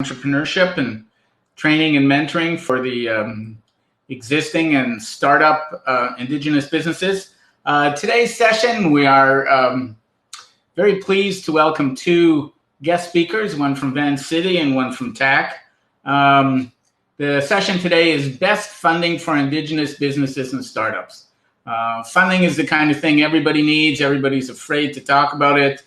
entrepreneurship and training and mentoring for the existing and startup Indigenous businesses. Today's session, we are very pleased to welcome two guest speakers, one from Van City and one from TAC. The session today is Best Funding for Indigenous Businesses and Startups. Funding is the kind of thing everybody needs. Everybody's afraid to talk about it.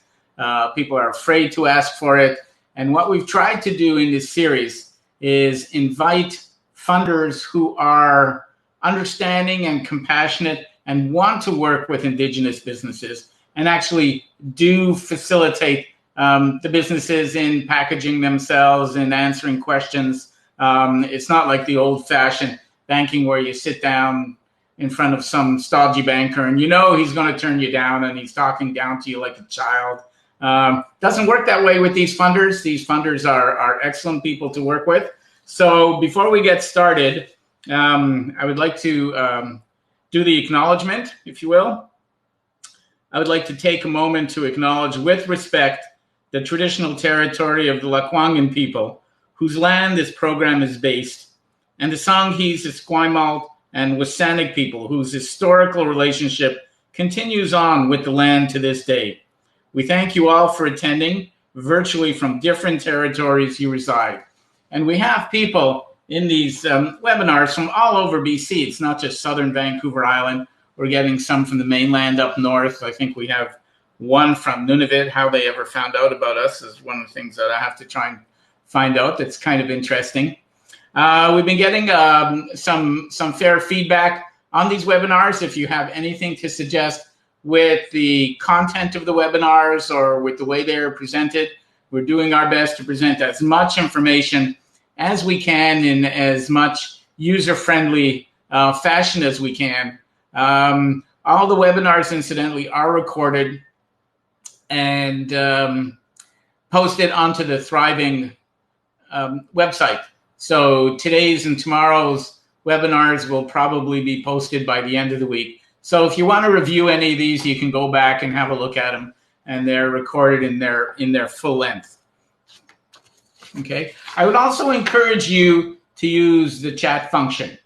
People are afraid to ask for it. And what we've tried to do in this series is invite funders who are understanding and compassionate and want to work with Indigenous businesses and actually do facilitate the businesses in packaging themselves and answering questions. It's not like the old-fashioned banking where you sit down in front of some stodgy banker and you know he's going to turn you down and he's talking down to you like a child. Doesn't work that way with these funders. These funders are excellent people to work with. So before we get started, I would like to do the acknowledgement, if you will. I would like to take a moment to acknowledge with respect the traditional territory of the Lekwungen people, whose land this program is based, and the Songhees, Esquimalt, and Wasanig people, whose historical relationship continues on with the land to this day. We thank you all for attending virtually from different territories you reside. And we have people in these webinars from all over BC. It's not just southern Vancouver Island. We're getting some from the mainland up north. I think we have one from Nunavut. How they ever found out about us is one of the things that I have to try and find out. That's kind of interesting. We've been getting some fair feedback on these webinars. If you have anything to suggest with the content of the webinars or with the way they are presented, we're doing our best to present as much information as we can in as much user-friendly fashion as we can. All the webinars, incidentally, are recorded and posted onto the Thriving website. So today's and tomorrow's webinars will probably be posted by the end of the week. So if you want to review any of these, you can go back and have a look at them, and they're recorded in their full length. Okay. I would also encourage you to use the chat function.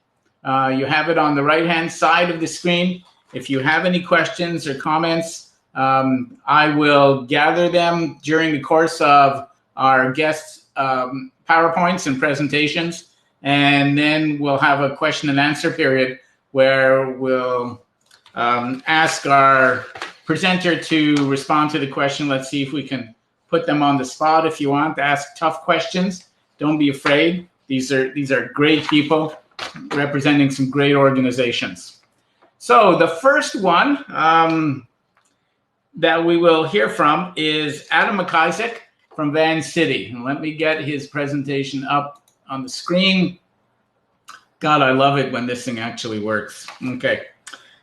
You have it on the right-hand side of the screen. If you have any questions or comments, I will gather them during the course of our guests' PowerPoints and presentations, and then we'll have a question and answer period where we'll ask our presenter to respond to the question. Let's see if we can put them on the spot. If you want to ask tough questions, don't be afraid. These are great people representing some great organizations. So the first one that we will hear from is Adam McIsaac from Van City. And let me get his presentation up on the screen. God, I love it when this thing actually works. Okay.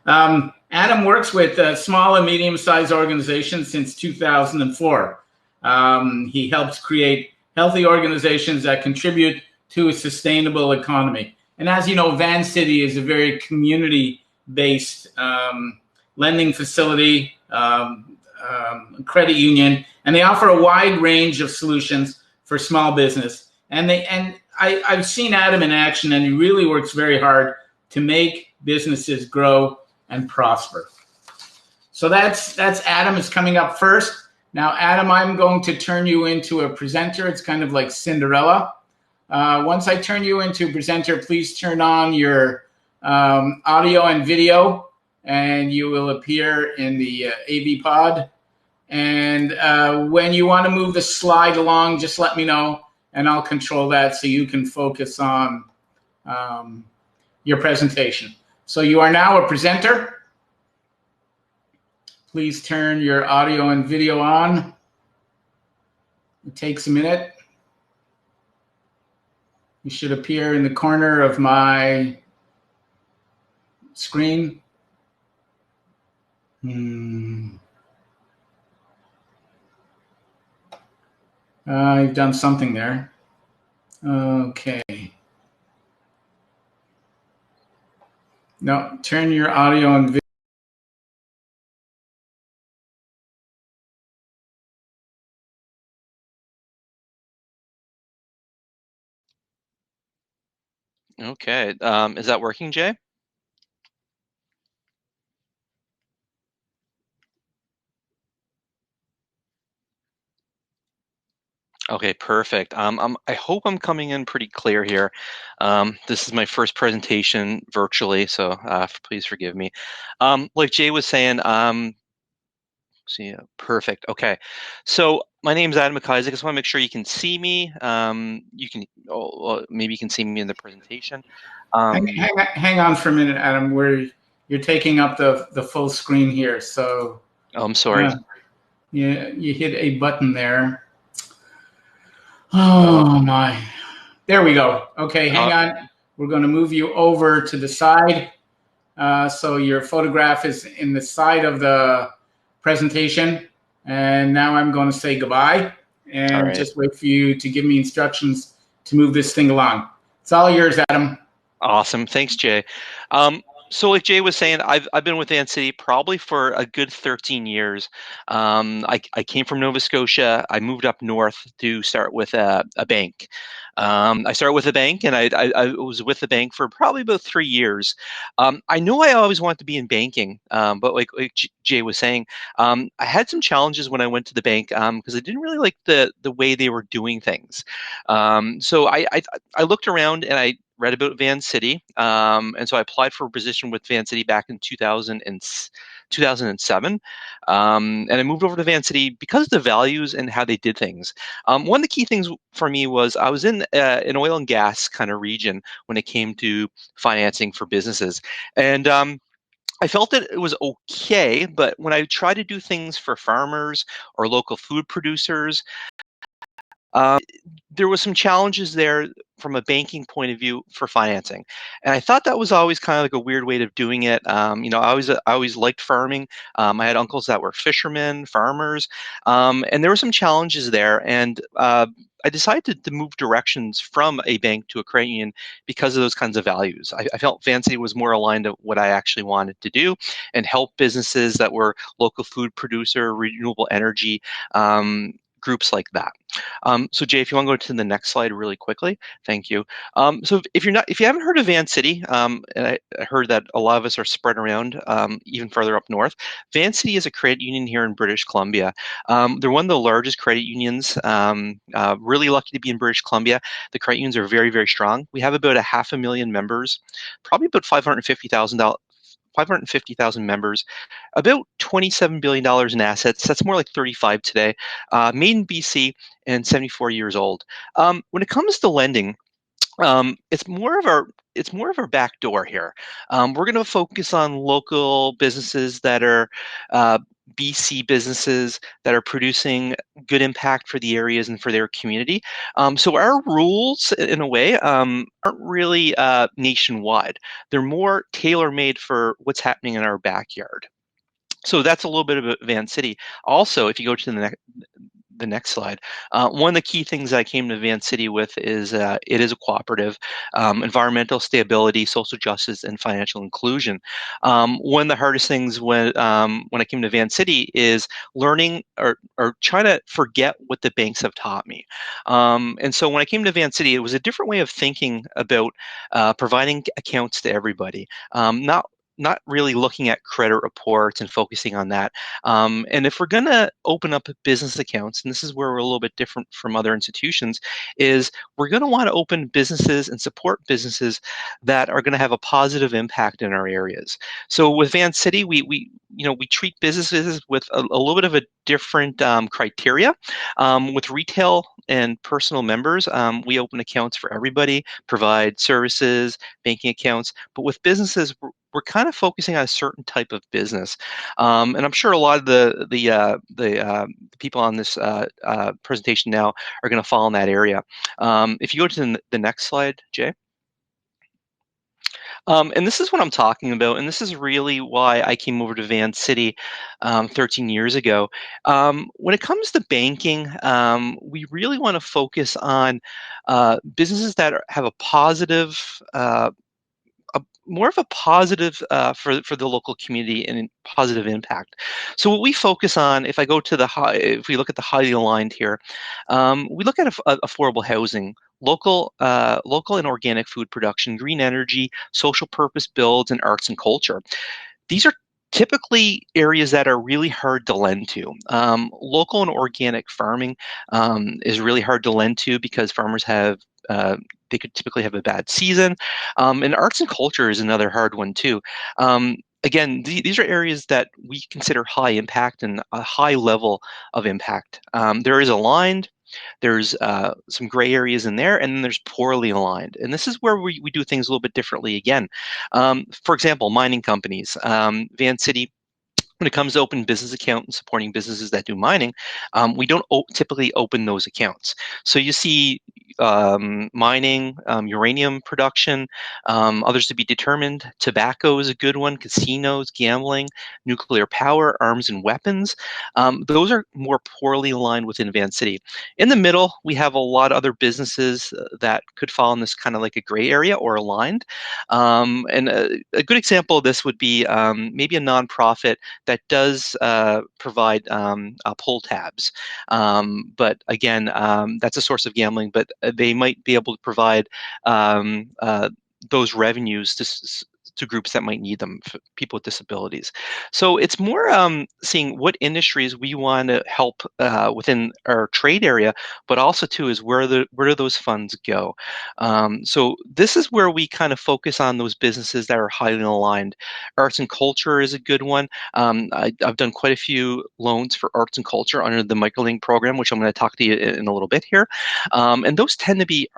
Adam works with small and medium-sized organizations since 2004. He helps create healthy organizations that contribute to a sustainable economy. And as you know, Van City is a very community-based lending facility, credit union, and they offer a wide range of solutions for small business. And I've seen Adam in action, and he really works very hard to make businesses grow and prosper. So that's Adam is coming up first. Now, Adam, I'm going to turn you into a presenter. It's kind of like Cinderella. Once I turn you into a presenter, please turn on your audio and video, and you will appear in the AV pod. And when you want to move the slide along, just let me know, and I'll control that so you can focus on your presentation. So you are now a presenter. Please turn your audio and video on. It takes a minute. You should appear in the corner of my screen. I've done something there. Okay. No, turn your audio and video. Okay. Is that working, Jay? Okay, perfect. I hope I'm coming in pretty clear here. This is my first presentation virtually, so please forgive me. Like Jay was saying, see, perfect. Okay, so my name's Adam McIsaac. I just want to make sure you can see me. You can, maybe you can see me in the presentation. Um, Hang on for a minute, Adam. You're taking up the full screen here, so oh, I'm sorry. uh, you hit a button there. Oh my! There we go. Okay, hang Uh, on. We're going to move you over to the side, so your photograph is in the side of the presentation. And now I'm going to say goodbye, all and right. just wait for you to give me instructions to move this thing along. It's all yours, Adam. Awesome. Thanks, Jay. Um, so like Jay was saying, I've been with Van City probably for a good 13 years. I came from Nova Scotia. I moved up north to start with a bank. I started with a bank, and I was with the bank for probably about 3 years. I know I always wanted to be in banking, but like Jay was saying, I had some challenges when I went to the bank because I didn't really like the way they were doing things. So I looked around and I read about Van City, and so I applied for a position with Van City back in 2007, and I moved over to Van City because of the values and how they did things. One of the key things for me was I was in an oil and gas kind of region when it came to financing for businesses, and I felt that it was okay, but when I tried to do things for farmers or local food producers, um, there was some challenges there from a banking point of view for financing, and I thought that was always kind of like a weird way of doing it. I always liked farming. I had uncles that were fishermen, farmers, and there were some challenges there. And I decided to move directions from a bank to a credit union because of those kinds of values. I felt Fancy was more aligned to what I actually wanted to do and help businesses that were local food producer, renewable energy. Groups like that. So Jay, if you want to go to the next slide really quickly, thank you. So if you haven't heard of Van City, and I heard that a lot of us are spread around even further up north. Van City is a credit union here in British Columbia. They're one of the largest credit unions. Really lucky to be in British Columbia. The credit unions are very, very strong. We have about a 500,000 members, probably about 550,000 members, about $27 billion in assets. That's more like 35 today. Made in BC and 74 years old. When it comes to lending, it's more of our back door here. We're going to focus on local businesses that are uh, BC businesses that are producing good impact for the areas and for their community. So our rules, in a way, aren't really nationwide. They're more tailor-made for what's happening in our backyard. So that's a little bit of Van City. Also, if you go to the next slide. One of the key things that I came to Van City with is it is a cooperative, environmental stability, social justice, and financial inclusion. One of the hardest things when I came to Van City is learning or trying to forget what the banks have taught me. And so when I came to Van City, it was a different way of thinking about providing accounts to everybody. Not really looking at credit reports and focusing on that. And if we're going to open up business accounts, and this is where we're a little bit different from other institutions, is we're going to want to open businesses and support businesses that are going to have a positive impact in our areas. So with Van City, we treat businesses with a little bit of a different criteria. With retail and personal members, we open accounts for everybody, provide services, banking accounts. But with businesses, we're kind of focusing on a certain type of business, and I'm sure a lot of the people on this presentation now are going to fall in that area. If you go to the next slide, Jay. And this is what I'm talking about, and this is really why I came over to Van City 13 years ago. When it comes to banking, we really want to focus on businesses that have a positive more of a positive for the local community and positive impact. So what we focus on, if we look at the highly aligned here, we look at affordable housing, local and organic food production, green energy, social purpose builds, and arts and culture. These are typically areas that are really hard to lend to. Local and organic farming is really hard to lend to because farmers have they could typically have a bad season. And arts and culture is another hard one too. Again, these are areas that we consider high impact and a high level of impact. There is aligned, there's some gray areas in there, and then there's poorly aligned. And this is where we do things a little bit differently again. For example, mining companies. Van City, when it comes to open business account and supporting businesses that do mining, we don't typically open those accounts. So you see mining, uranium production, others to be determined. Tobacco is a good one. Casinos, gambling, nuclear power, arms and weapons. Those are more poorly aligned within Van City. In the middle, we have a lot of other businesses that could fall in this kind of like a gray area or aligned. And a good example of this would be maybe a nonprofit that does provide pull tabs. But again, that's a source of gambling, but they might be able to provide those revenues to groups that might need them, for people with disabilities. So it's more seeing what industries we want to help within our trade area, but also too is where do those funds go. So this is where we kind of focus on those businesses that are highly aligned. Arts and culture is a good one. I've done quite a few loans for arts and culture under the microlink program, which I'm going to talk to you in a little bit here. And those tend to be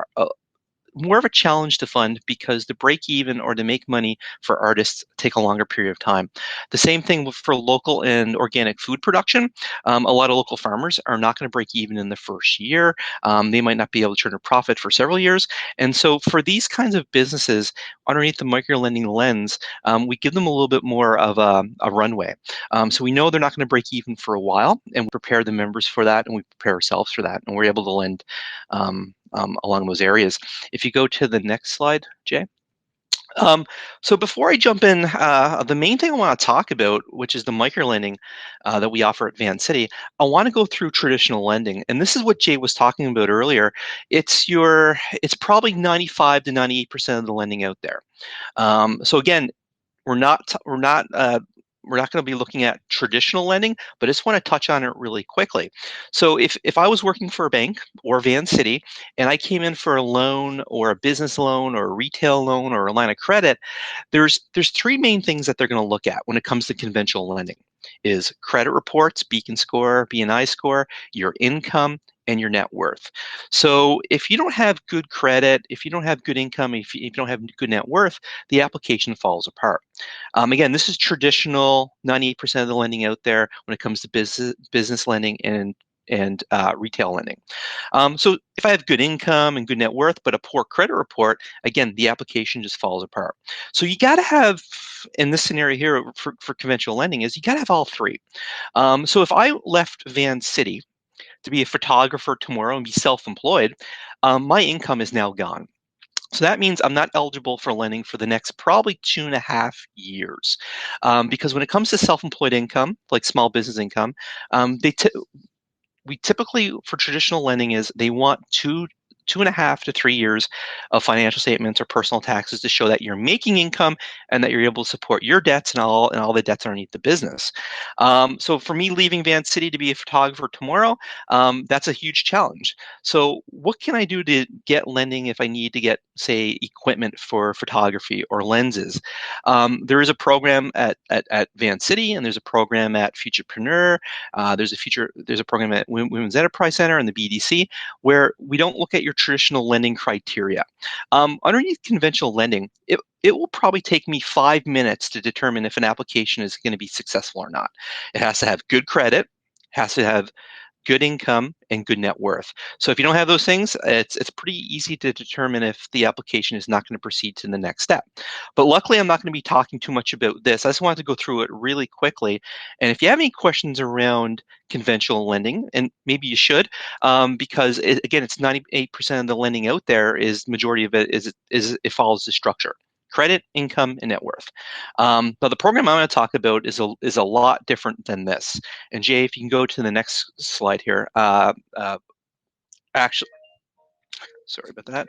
more of a challenge to fund because to break even or to make money for artists take a longer period of time. The same thing for local and organic food production. A lot of local farmers are not going to break even in the first year. They might not be able to turn a profit for several years. And so for these kinds of businesses, underneath the microlending lens, we give them a little bit more of a runway. So we know they're not going to break even for a while, and we prepare the members for that, and we prepare ourselves for that, and we're able to lend along those areas. If you go to the next slide, Jay. So before I jump in, the main thing I want to talk about, which is the microlending that we offer at Van City, I want to go through traditional lending, and this is what Jay was talking about earlier. It's probably 95 to 98% of the lending out there. So again, we're not going to be looking at traditional lending, but I just want to touch on it really quickly. So if I was working for a bank or Van City and I came in for a loan or a business loan or a retail loan or a line of credit, there's three main things that they're going to look at when it comes to conventional lending: is credit reports, Beacon score, BNI score, your income, and your net worth. So if you don't have good credit, if you don't have good income, if you don't have good net worth, the application falls apart. Again, this is traditional 98% of the lending out there when it comes to business lending and retail lending. So if I have good income and good net worth, but a poor credit report, again, the application just falls apart. So you got to have, in this scenario here for conventional lending, is you got to have all three. So if I left Van City to be a photographer tomorrow and be self-employed, my income is now gone. So that means I'm not eligible for lending for the next probably 2.5 years. Because when it comes to self-employed income, like small business income, we typically, for traditional lending, is they want 2.5 to 3 years of financial statements or personal taxes to show that you're making income and that you're able to support your debts and all the debts underneath the business. So for me, leaving Van City to be a photographer tomorrow, that's a huge challenge. So what can I do to get lending if I need to get, say, equipment for photography or lenses? There is a program at Van City, and there's a program at Futurepreneur. There's a program at Women's Enterprise Center and the BDC where we don't look at your traditional lending criteria. Underneath conventional lending, it will probably take me 5 minutes to determine if an application is going to be successful or not. It has to have good credit, has to have good income, and good net worth. So if you don't have those things, it's pretty easy to determine if the application is not going to proceed to the next step. But luckily, I'm not going to be talking too much about this. I just wanted to go through it really quickly. And if you have any questions around conventional lending, and maybe you should, because again, it's 98% of the lending out there, is majority of it is it follows the structure. credit, income, and net worth. But the program I'm going to talk about is a lot different than this. And Jay, if you can go to the next slide here. Actually, sorry about that.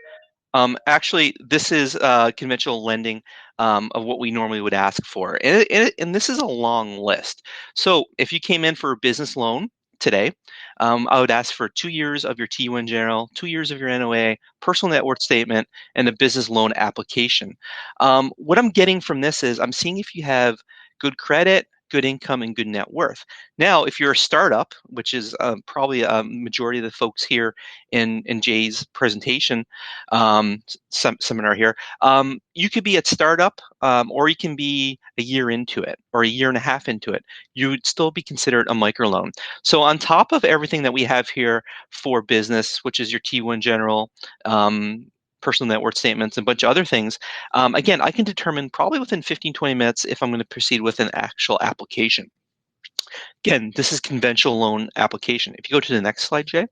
Actually, this is conventional lending of what we normally would ask for. And this is a long list. So if you came in for a business loan today, I would ask for 2 years of your T1 general, 2 years of your NOA, personal net worth statement, and a business loan application. What I'm getting from this is I'm seeing if you have good credit, good income, and good net worth. Now, if you're a startup, which is probably a majority of the folks here in Jay's presentation, seminar here. You could be at startup, or you can be a year into it, or a year and a half into it. You would still be considered a microloan. So on top of everything that we have here for business, which is your T1 general, personal net worth statements, and a bunch of other things, again, I can determine probably within 15, 20 minutes if I'm going to proceed with an actual application. Again, this is conventional loan application. If you go to the next slide, Jay.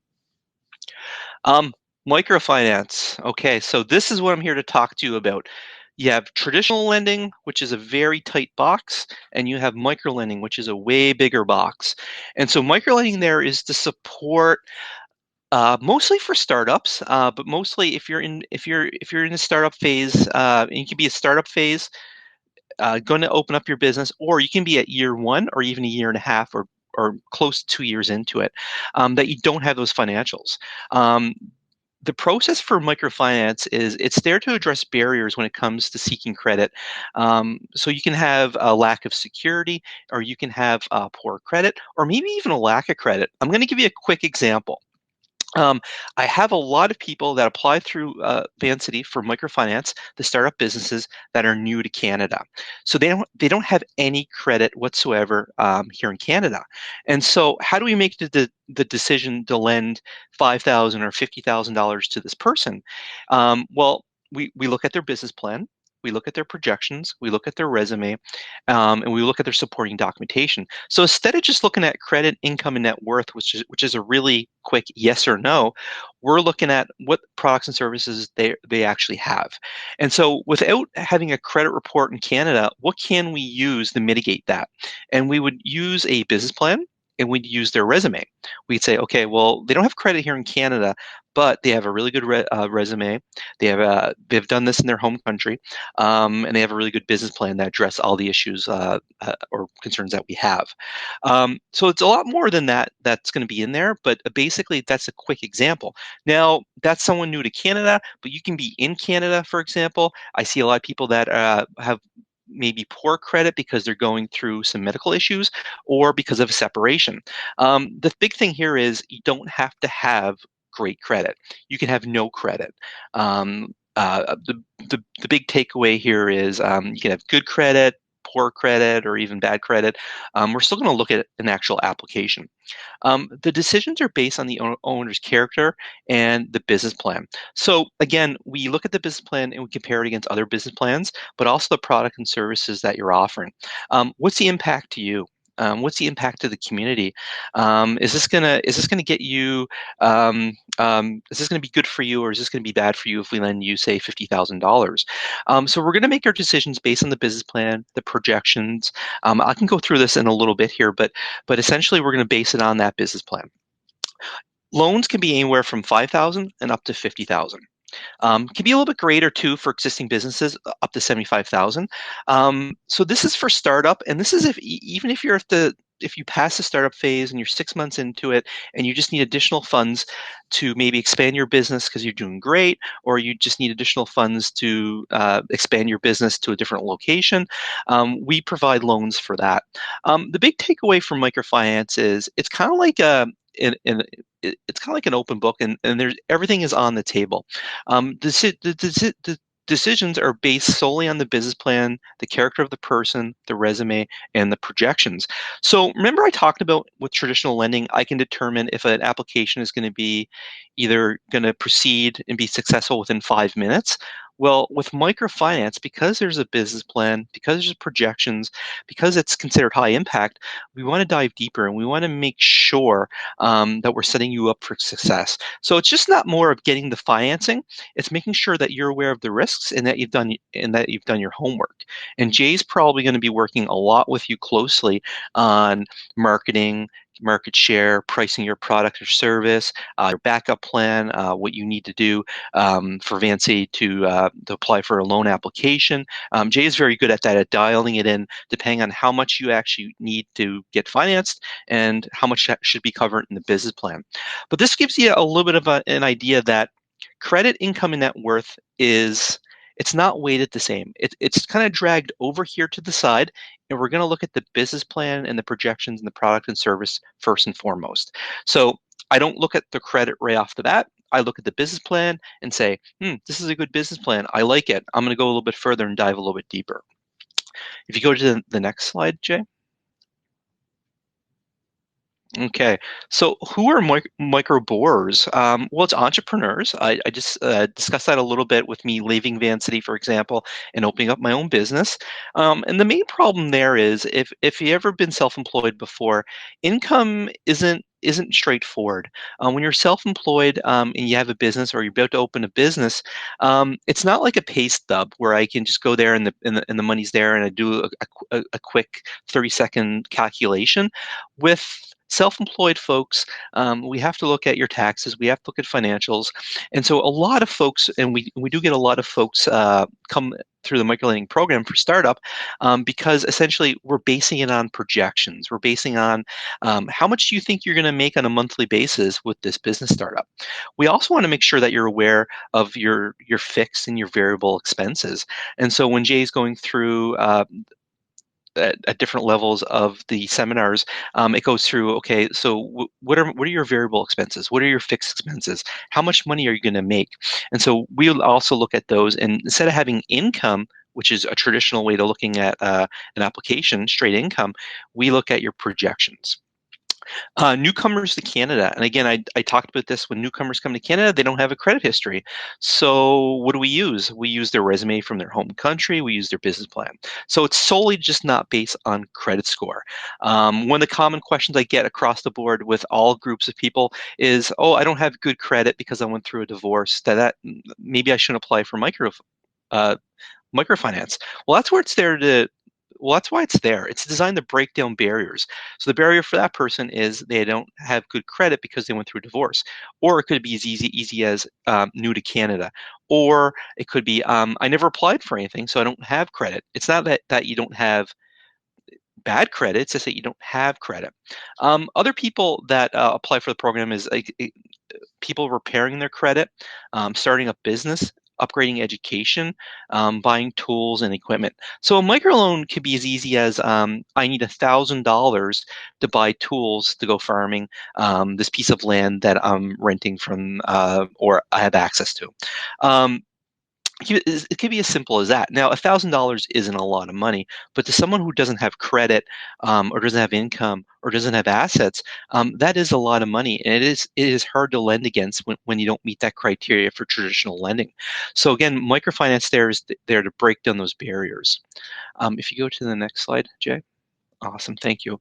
Microfinance. Okay, so this is what I'm here to talk to you about. You have traditional lending, which is a very tight box, and you have microlending, which is a way bigger box. And so microlending there is to support mostly for startups, but mostly if you're in a startup phase, and you can be a startup phase, going to open up your business, or you can be at year one or even a year and a half or close to 2 years into it, that you don't have those financials. The process for microfinance is it's there to address barriers when it comes to seeking credit. So you can have a lack of security, or you can have poor credit, or maybe even a lack of credit. I'm going to give you a quick example. I have a lot of people that apply through Vancity for microfinance to start up businesses that are new to Canada. So they don't have any credit whatsoever here in Canada. And so how do we make the decision to lend $5,000 or $50,000 to this person? Well, we look at their business plan. We look at their projections, we look at their resume, and we look at their supporting documentation. So instead of just looking at credit, income, and net worth, which is a really quick yes or no, we're looking at what products and services they actually have. And so without having a credit report in Canada, what can we use to mitigate that? And we would use a business plan, and we'd use their resume. We'd say, okay, well, they don't have credit here in Canada, but they have a really good resume. They've done this in their home country, and they have a really good business plan that address all the issues or concerns that we have. So it's a lot more than that that's going to be in there, but basically that's a quick example. Now, that's someone new to Canada, but you can be in Canada, for example. I see a lot of people that have maybe poor credit because they're going through some medical issues or because of a separation. The big thing here is you don't have to have great credit. You can have no credit. The big takeaway here is you can have good credit, poor credit, or even bad credit. We're still going to look at an actual application. The decisions are based on the owner's character and the business plan. So again, we look at the business plan and we compare it against other business plans, but also the product and services that you're offering. What's the impact to you? What's the impact to the community? Is this gonna get you? Is this gonna be good for you, or is this gonna be bad for you if we lend you, say, $50,000? So we're gonna make our decisions based on the business plan, the projections. I can go through this in a little bit here, but essentially we're gonna base it on that business plan. Loans can be anywhere from $5,000 and up to $50,000. Can be a little bit greater too for existing businesses, up to 75,000. So this is for startup, and this is even if you're if you pass the startup phase and you're 6 months into it and you just need additional funds to maybe expand your business because you're doing great, or you just need additional funds to expand your business to a different location, we provide loans for that. The big takeaway from microfinance is it's kind of like it's kind of like an open book, and there's everything is on the table. The decisions are based solely on the business plan, the character of the person, the resume, and the projections. So remember I talked about with traditional lending, I can determine if an application is going to be either going to proceed and be successful within 5 minutes, Well, with microfinance, because there's a business plan, because there's projections, because it's considered high impact, we want to dive deeper and we want to make sure that we're setting you up for success. So it's just not more of getting the financing; it's making sure that you're aware of the risks and that you've done your homework. And Jay's probably going to be working a lot with you closely on marketing, market share, pricing your product or service, your backup plan, what you need to do for Vancey to apply for a loan application. Jay is very good at that, at dialing it in, depending on how much you actually need to get financed and how much that should be covered in the business plan. But this gives you a little bit of an idea that credit, income, and net worth it's not weighted the same. It's kind of dragged over here to the side, and we're going to look at the business plan and the projections and the product and service first and foremost. So I don't look at the credit right off the bat. I look at the business plan and say, this is a good business plan. I like it. I'm going to go a little bit further and dive a little bit deeper. If you go to the next slide, Jay. Okay, so who are micro borrowers? Well, it's entrepreneurs. I just discussed that a little bit with me leaving Vancity, for example, and opening up my own business. And the main problem there is if you ever been self-employed before, income isn't straightforward. When you're self-employed and you have a business or you're about to open a business, it's not like a pay stub where I can just go there and the money's there and I do a quick 30-second calculation. With self-employed folks, we have to look at your taxes, we have to look at financials, and so a lot of folks, and we do get a lot of folks come through the microlending program for startup, because essentially we're basing it on projections. We're basing on how much do you think you're going to make on a monthly basis with this business startup. We also want to make sure that you're aware of your fixed and your variable expenses. And so when Jay's going through at different levels of the seminars, it goes through, okay, so what are your variable expenses? What are your fixed expenses? How much money are you going to make? And so we'll also look at those, and instead of having income, which is a traditional way to looking at an application, straight income, we look at your projections. Newcomers to Canada, and again, I talked about this. When newcomers come to Canada, they don't have a credit history. So what do we use? We use their resume from their home country. We use their business plan. So it's solely just not based on credit score. One of the common questions I get across the board with all groups of people is, "Oh, I don't have good credit because I went through a divorce. That maybe I shouldn't apply for uh, microfinance." Well, that's where it's there to. Well, that's why it's there. It's designed to break down barriers. So the barrier for that person is they don't have good credit because they went through a divorce, or it could be as easy as new to Canada, or it could be I never applied for anything, so I don't have credit. It's not that you don't have bad credit; it's just that you don't have credit. Other people that apply for the program is like people repairing their credit, starting a business, upgrading education, buying tools and equipment. So a microloan could be as easy as I need $1,000 to buy tools to go farming this piece of land that I'm renting from or I have access to. Um, it could be as simple as that. Now, $1,000 isn't a lot of money, but to someone who doesn't have credit, or doesn't have income, or doesn't have assets, that is a lot of money, and it is hard to lend against when you don't meet that criteria for traditional lending. So again, microfinance there is there to break down those barriers. If you go to the next slide, Jay. Awesome, thank you.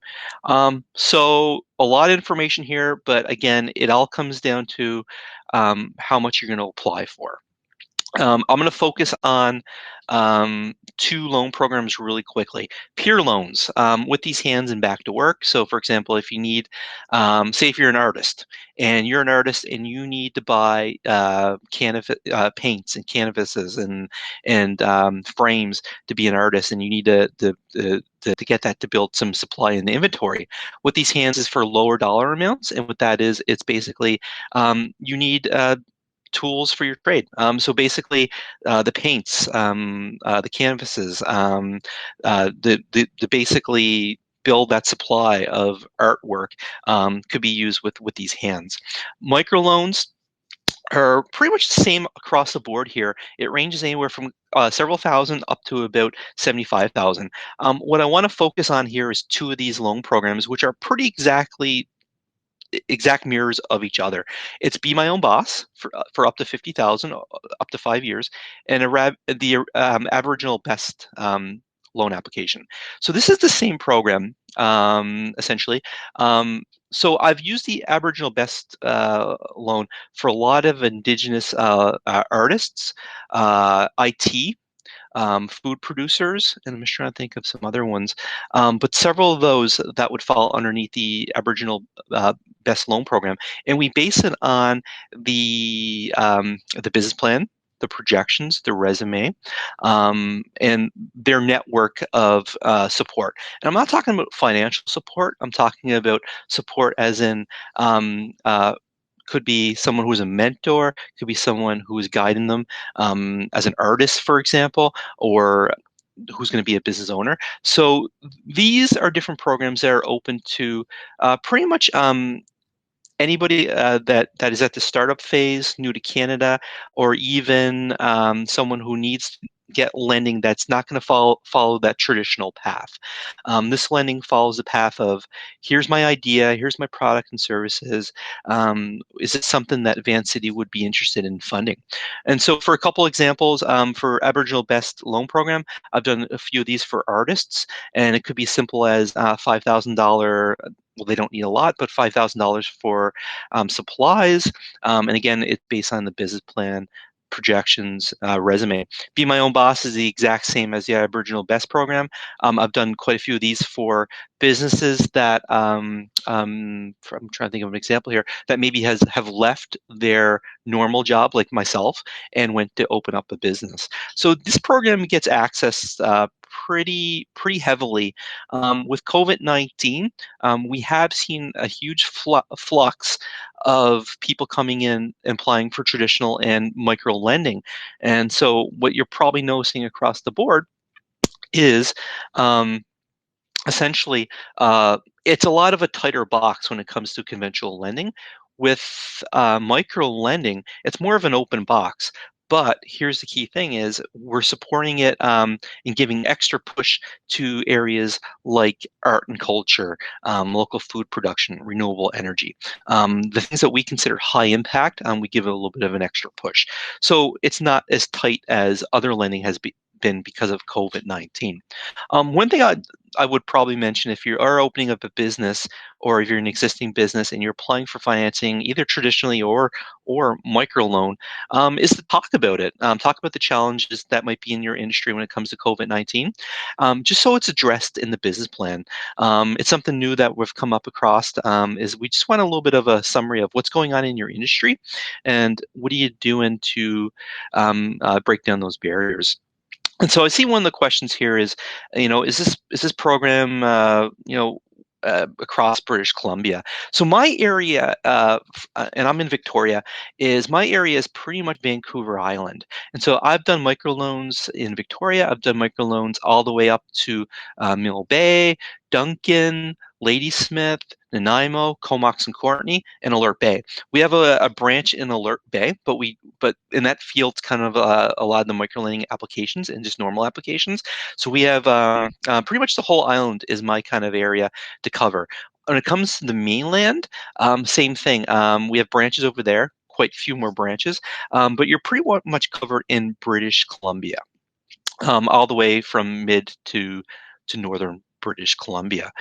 So a lot of information here, but again, it all comes down to how much you're going to apply for. I'm going to focus on two loan programs really quickly. Peer loans with these hands and back to work. So, for example, if you need, say, if you're an artist and you need to buy paints and canvases and frames to be an artist, and you need to get that to build some supply in the inventory. What these hands is for lower dollar amounts, and what that is, it's basically you need tools for your trade. So basically, the paints, the canvases, the basically build that supply of artwork could be used with these hands. Microloans are pretty much the same across the board here. It ranges anywhere from several thousand up to about 75,000. What I want to focus on here is two of these loan programs, which are pretty exactly exact mirrors of each other. It's be my own boss for up to 50,000, up to 5 years, and the Aboriginal Best loan application. So this is the same program essentially. So I've used the Aboriginal Best loan for a lot of Indigenous artists, IT, food producers, and I'm just trying to think of some other ones. But several of those that would fall underneath the Aboriginal Best Loan Program, and we base it on the business plan, the projections, the resume, and their network of support. And I'm not talking about financial support. I'm talking about support as in could be someone who's a mentor, could be someone who is guiding them as an artist, for example, or who's going to be a business owner. So these are different programs that are open to pretty much anybody that is at the startup phase, new to Canada, or even someone who needs to get lending that's not going to follow that traditional path. This lending follows the path of here's my idea, here's my product and services. Is it something that Vancity would be interested in funding? And so, for a couple examples, for Aboriginal Best Loan Program, I've done a few of these for artists, and it could be simple as $5,000. Well, they don't need a lot, but $5,000 for supplies. And again, it's based on the business plan, projections, resume. Be My Own Boss is the exact same as the Aboriginal Best program. I've done quite a few of these for businesses that I'm trying to think of an example here that maybe have left their normal job, like myself, and went to open up a business. So this program gets access pretty heavily. With COVID-19, we have seen a huge flux of people coming in applying for traditional and micro lending. And so what you're probably noticing across the board is essentially it's a lot of a tighter box when it comes to conventional lending. With micro lending, it's more of an open box. But here's the key thing is we're supporting it and giving extra push to areas like art and culture, local food production, renewable energy. The things that we consider high impact, we give it a little bit of an extra push. So it's not as tight as other lending has been because of COVID-19. One thing I would probably mention if you are opening up a business or if you're an existing business and you're applying for financing, either traditionally or microloan, is to talk about it. Talk about the challenges that might be in your industry when it comes to COVID-19, just so it's addressed in the business plan. It's something new that we've come up across. Is we just want a little bit of a summary of what's going on in your industry and what are you doing to break down those barriers. And so I see one of the questions here is, is this program, across British Columbia? So my area, and I'm in Victoria, my area is pretty much Vancouver Island. And so I've done microloans in Victoria. I've done microloans all the way up to Mill Bay, Duncan, Ladysmith, Nanaimo, Comox and Courtney, and Alert Bay. We have a branch in Alert Bay, but in that field's kind of a lot of the microlending applications and just normal applications. So we have pretty much the whole island is my kind of area to cover. When it comes to the mainland, same thing. We have branches over there, quite a few more branches, but you're pretty much covered in British Columbia, all the way from mid to northern British Columbia.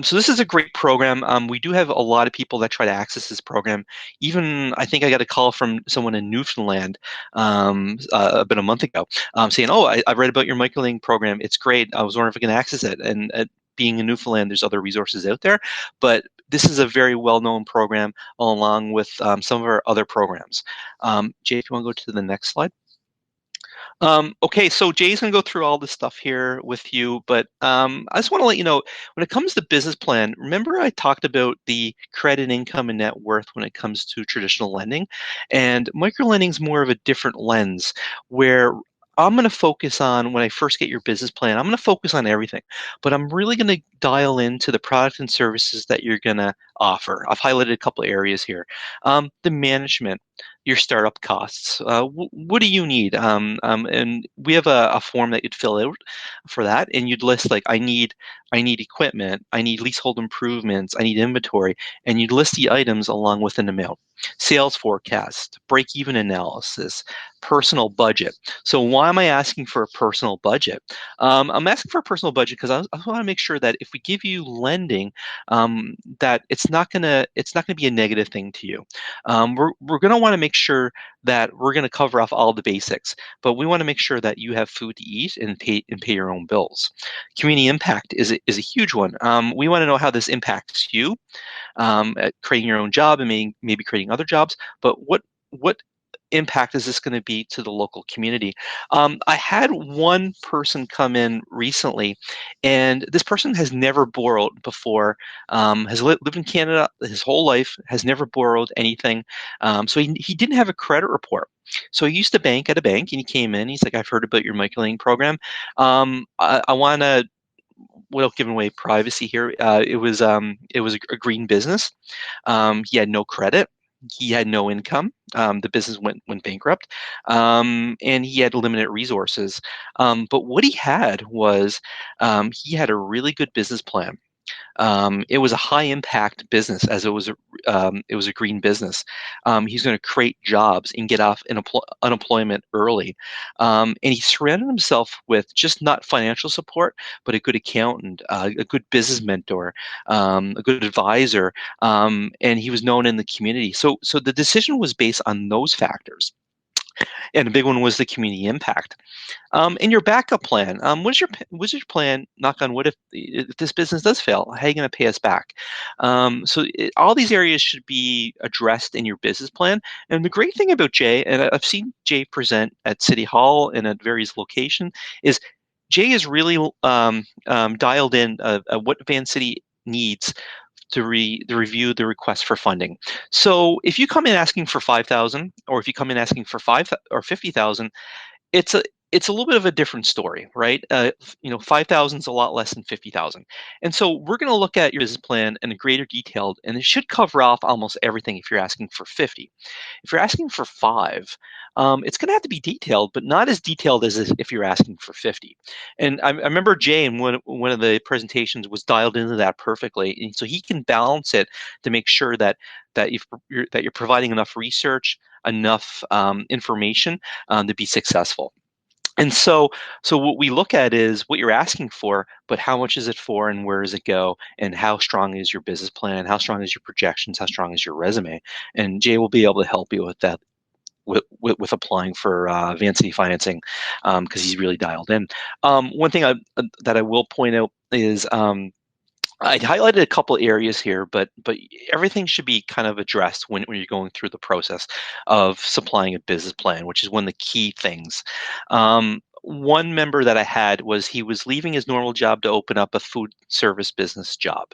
So this is a great program. We do have a lot of people that try to access this program. Even I think I got a call from someone in Newfoundland about a month ago saying, "Oh, I read about your microlending program. It's great. I was wondering if I can access it." And being in Newfoundland, there's other resources out there, but this is a very well-known program along with some of our other programs. Jay, if you want to go to the next slide. Okay, so Jay's gonna go through all this stuff here with you, but I just want to let you know when it comes to business plan, remember I talked about the credit income and net worth when it comes to traditional lending, and microlending is more of a different lens where I'm going to focus on when I first get your business plan, I'm going to focus on everything, but I'm really going to dial into the product and services that you're going to offer. I've highlighted a couple of areas here. The management, your startup costs. What do you need? And we have a form that you'd fill out for that, and you'd list like I need equipment, I need leasehold improvements, I need inventory, and you'd list the items along with an amount. Sales forecast, break-even analysis, personal budget. So why am I asking for a personal budget? I'm asking for a personal budget because I want to make sure that if we give you lending, that it's not gonna be a negative thing to you. We're gonna want to make sure that we're gonna cover off all the basics, but we want to make sure that you have food to eat and pay your own bills. Community impact is a huge one. We want to know how this impacts you, at creating your own job and maybe creating other jobs. But what impact is this going to be to the local community? I had one person come in recently, and this person has never borrowed before, has lived in Canada his whole life, has never borrowed anything. So he didn't have a credit report. So he used to bank at a bank, and he came in. He's like, I've heard about your microlending program. I want to, without giving away privacy here, it was a green business. He had no credit. He had no income. The business went bankrupt, and he had limited resources. But what he had was, he had a really good business plan. It was a high impact business, as it was a green business. He's going to create jobs and get off unemployment early. And he surrounded himself with just not financial support, but a good accountant, a good business mentor, a good advisor, and he was known in the community. So the decision was based on those factors. And a big one was the community impact. And your backup plan. What's your plan? Knock on wood. If this business does fail, how are you going to pay us back? All these areas should be addressed in your business plan. And the great thing about Jay, and I've seen Jay present at City Hall and at various locations, is Jay is really dialed in what Van City needs to review the request for funding. So if you come in asking for 5,000, or if you come in asking for 50,000, it's a little bit of a different story, right? 5,000 is a lot less than 50,000, and so we're going to look at your business plan in a greater detail, and it should cover off almost everything. If you're asking for 50, if you're asking for five, it's going to have to be detailed, but not as detailed as if you're asking for 50. And I remember Jay in one of the presentations was dialed into that perfectly, and so he can balance it to make sure that you're providing enough research, enough information to be successful. And so what we look at is what you're asking for, but how much is it for, and where does it go, and how strong is your business plan, how strong is your projections, how strong is your resume, and Jay will be able to help you with that. With applying for Van City financing, because he's really dialed in. One thing that I will point out is, I highlighted a couple areas here, but everything should be kind of addressed when you're going through the process of supplying a business plan, which is one of the key things. One member that I had was he was leaving his normal job to open up a food service business job,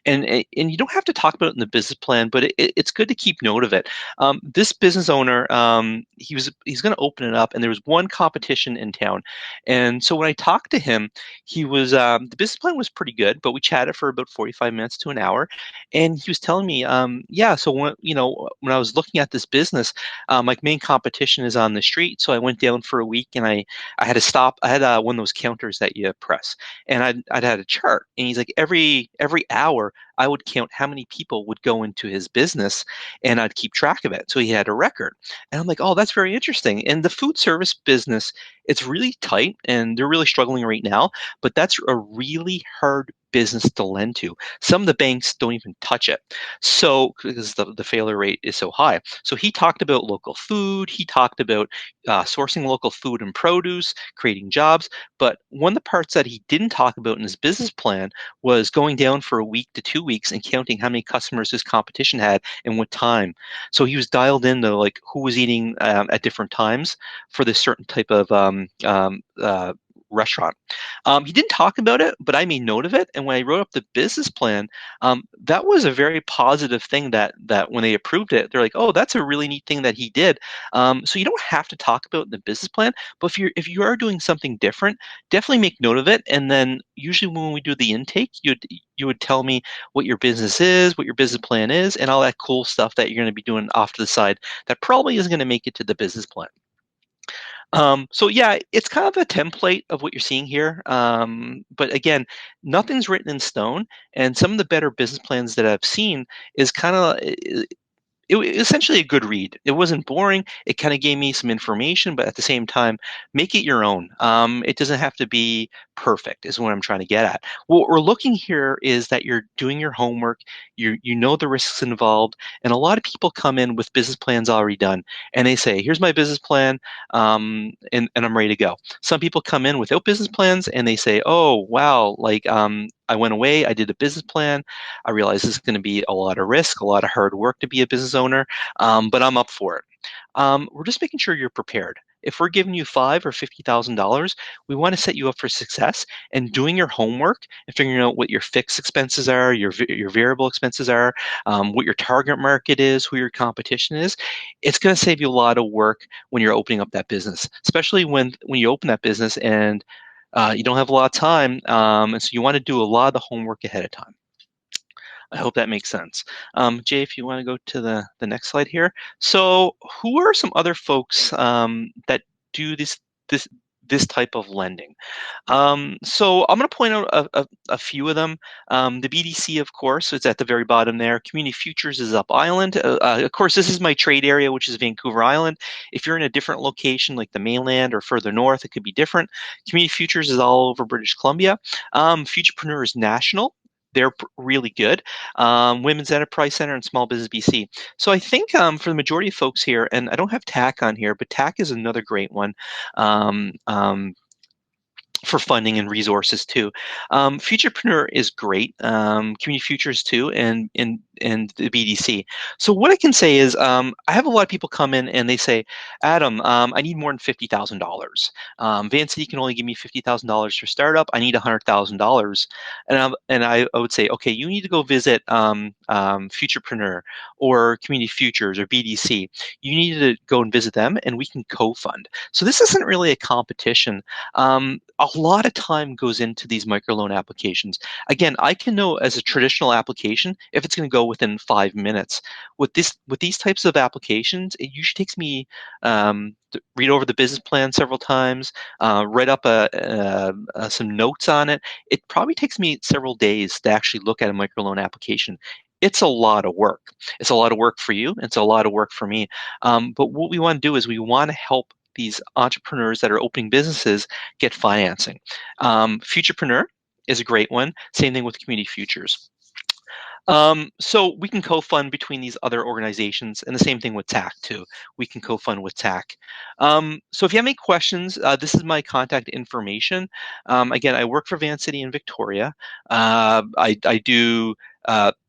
and you don't have to talk about it in the business plan, but it's good to keep note of it. This business owner, he's going to open it up, and there was one competition in town, and so when I talked to him, he was the business plan was pretty good, but we chatted for about 45 minutes to an hour, and he was telling me, yeah, so when I was looking at this business, my main competition is on the street, so I went down for a week, and I had to stop. I had one of those counters that you press, and I'd had a chart, and he's like, every hour I would count how many people would go into his business, and I'd keep track of it, so he had a record. And I'm like, oh, that's very interesting. And the food service business, it's really tight, and they're really struggling right now, but that's a really hard business to lend to. Some of the banks don't even touch it. So, because the failure rate is so high. So he talked about local food. He talked about sourcing local food and produce, creating jobs. But one of the parts that he didn't talk about in his business plan was going down for a week to 2 weeks and counting how many customers his competition had and what time. So he was dialed into like who was eating at different times for this certain type of restaurant. He didn't talk about it, but I made note of it. And when I wrote up the business plan, that was a very positive thing that when they approved it, they're like, oh, that's a really neat thing that he did. So you don't have to talk about it in the business plan, but if you are doing something different, definitely make note of it. And then usually when we do the intake, you would tell me what your business is, what your business plan is, and all that cool stuff that you're going to be doing off to the side that probably isn't going to make it to the business plan. So yeah, it's kind of a template of what you're seeing here. But again, nothing's written in stone, and some of the better business plans that I've seen is kind of it was essentially a good read. It wasn't boring. It kind of gave me some information, but at the same time, make it your own. It doesn't have to be perfect, is what I'm trying to get at. What we're looking here is that you're doing your homework. You know the risks involved, and a lot of people come in with business plans already done, and they say, "Here's my business plan, and I'm ready to go." Some people come in without business plans, and they say, "Oh, wow, like I went away, I did a business plan. I realize this is going to be a lot of risk, a lot of hard work to be a business owner, but I'm up for it." We're just making sure you're prepared. If we're giving you $5,000 or $50,000, we want to set you up for success. And doing your homework and figuring out what your fixed expenses are, your variable expenses are, what your target market is, who your competition is, it's going to save you a lot of work when you're opening up that business, especially when you open that business and you don't have a lot of time, and so you want to do a lot of the homework ahead of time. I hope that makes sense. Jay, if you want to go to the next slide here. So, who are some other folks that do this this type of lending? So I'm going to point out a few of them. The BDC, of course, it's at the very bottom there. Community Futures is up island. Of course, this is my trade area, which is Vancouver Island. If you're in a different location, like the mainland or further north, it could be different. Community Futures is all over British Columbia. Futurepreneur is national. They're really good. Women's Enterprise Center and Small Business BC. So I think for the majority of folks here, and I don't have TAC on here, but TAC is another great one. Um, um, for funding and resources too. Futurepreneur is great. Community Futures too, and the BDC. So what I can say is, I have a lot of people come in and they say, Adam, I need more than $50,000. Vancity can only give me $50,000 for startup. I need $100,000, and I would say, okay, you need to go visit Futurepreneur or Community Futures or BDC. You need to go and visit them, and we can co-fund. So this isn't really a competition. A lot of time goes into these microloan applications. Again, I can know as a traditional application if it's going to go within 5 minutes. With these types of applications, it usually takes me to read over the business plan several times, write up some notes on it. It probably takes me several days to actually look at a microloan application. It's a lot of work. It's a lot of work for you. It's a lot of work for me. But what we want to do is we want to help these entrepreneurs that are opening businesses get financing. Futurepreneur is a great one. Same thing with Community Futures. So we can co-fund between these other organizations, and the same thing with TAC too. We can co-fund with TAC. So if you have any questions, this is my contact information. Again, I work for Vancity in Victoria. I do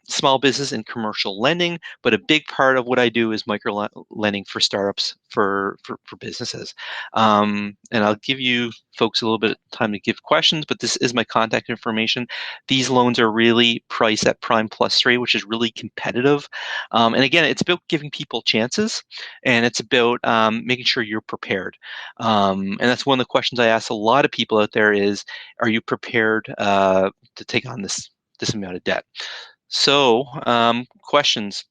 small business and commercial lending, but a big part of what I do is micro lending for startups for businesses. And I'll give you folks a little bit of time to give questions, but this is my contact information. These loans are really priced at Prime Plus 3, which is really competitive. And again, it's about giving people chances, and it's about making sure you're prepared. And that's one of the questions I ask a lot of people out there is, are you prepared to take on this amount of debt? So, questions.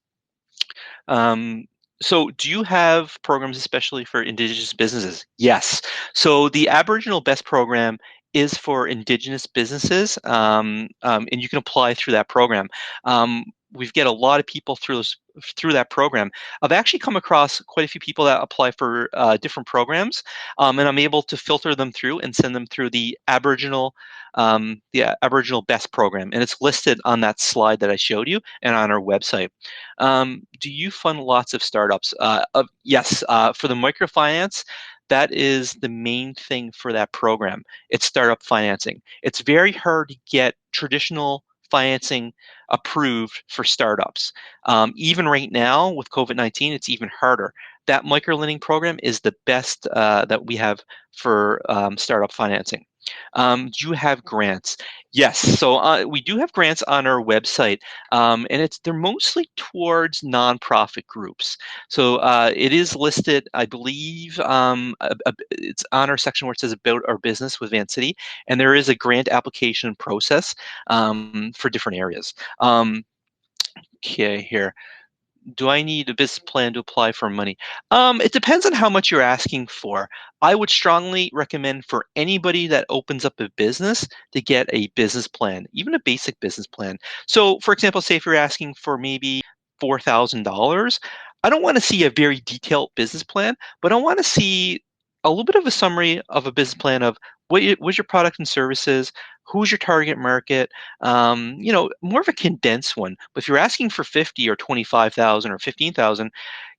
So do you have programs especially for Indigenous businesses? Yes. So the Aboriginal Best program is for Indigenous businesses, and you can apply through that program. We've get a lot of people through that program. I've actually come across quite a few people that apply for different programs, and I'm able to filter them through and send them through the Aboriginal Best program, and it's listed on that slide that I showed you and on our website. Do you fund lots of startups? Yes, for the microfinance, that is the main thing for that program. It's startup financing. It's very hard to get traditional financing approved for startups. Even right now with COVID-19, it's even harder. That microlending program is the best that we have for startup financing. Do you have grants? Yes. So we do have grants on our website, and they're mostly towards nonprofit groups. So it is listed, I believe, it's on our section where it says about our business with Vancity, and there is a grant application process for different areas. Okay, here. Do I need a business plan to apply for money? It depends on how much you're asking for. I would strongly recommend for anybody that opens up a business to get a business plan, even a basic business plan. So, for example, say if you're asking for maybe $4,000, I don't want to see a very detailed business plan, but I want to see a little bit of a summary of a business plan of what's your product and services, who's your target market, more of a condensed one. But if you're asking for 50 or 25,000 or 15,000,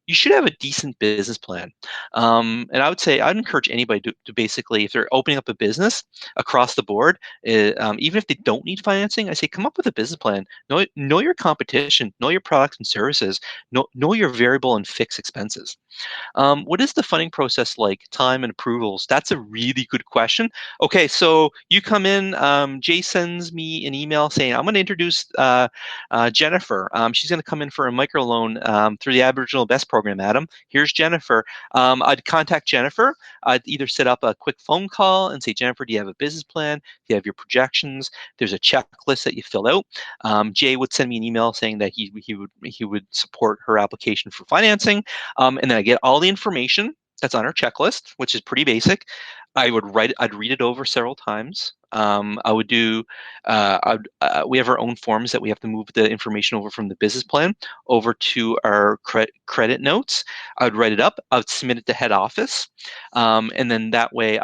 you should have a decent business plan. And I would say I'd encourage anybody to basically, if they're opening up a business across the board, even if they don't need financing, I say come up with a business plan. Know your competition, know your products and services, know your variable and fixed expenses. What is the funding process like? Time and approvals? That's a really good question. Okay, so you come in, Jay sends me an email saying, I'm going to introduce Jennifer. She's going to come in for a microloan through the Aboriginal Best Program, Adam. Here's Jennifer. I'd contact Jennifer. I'd either set up a quick phone call and say, Jennifer, do you have a business plan? Do you have your projections? There's a checklist that you fill out. Jay would send me an email saying that he would support her application for financing. And then I get all the information that's on our checklist, which is pretty basic. I'd read it over several times. I would do, we have our own forms that we have to move the information over from the business plan over to our credit notes. I would write it up. I would submit it to head office. And then that way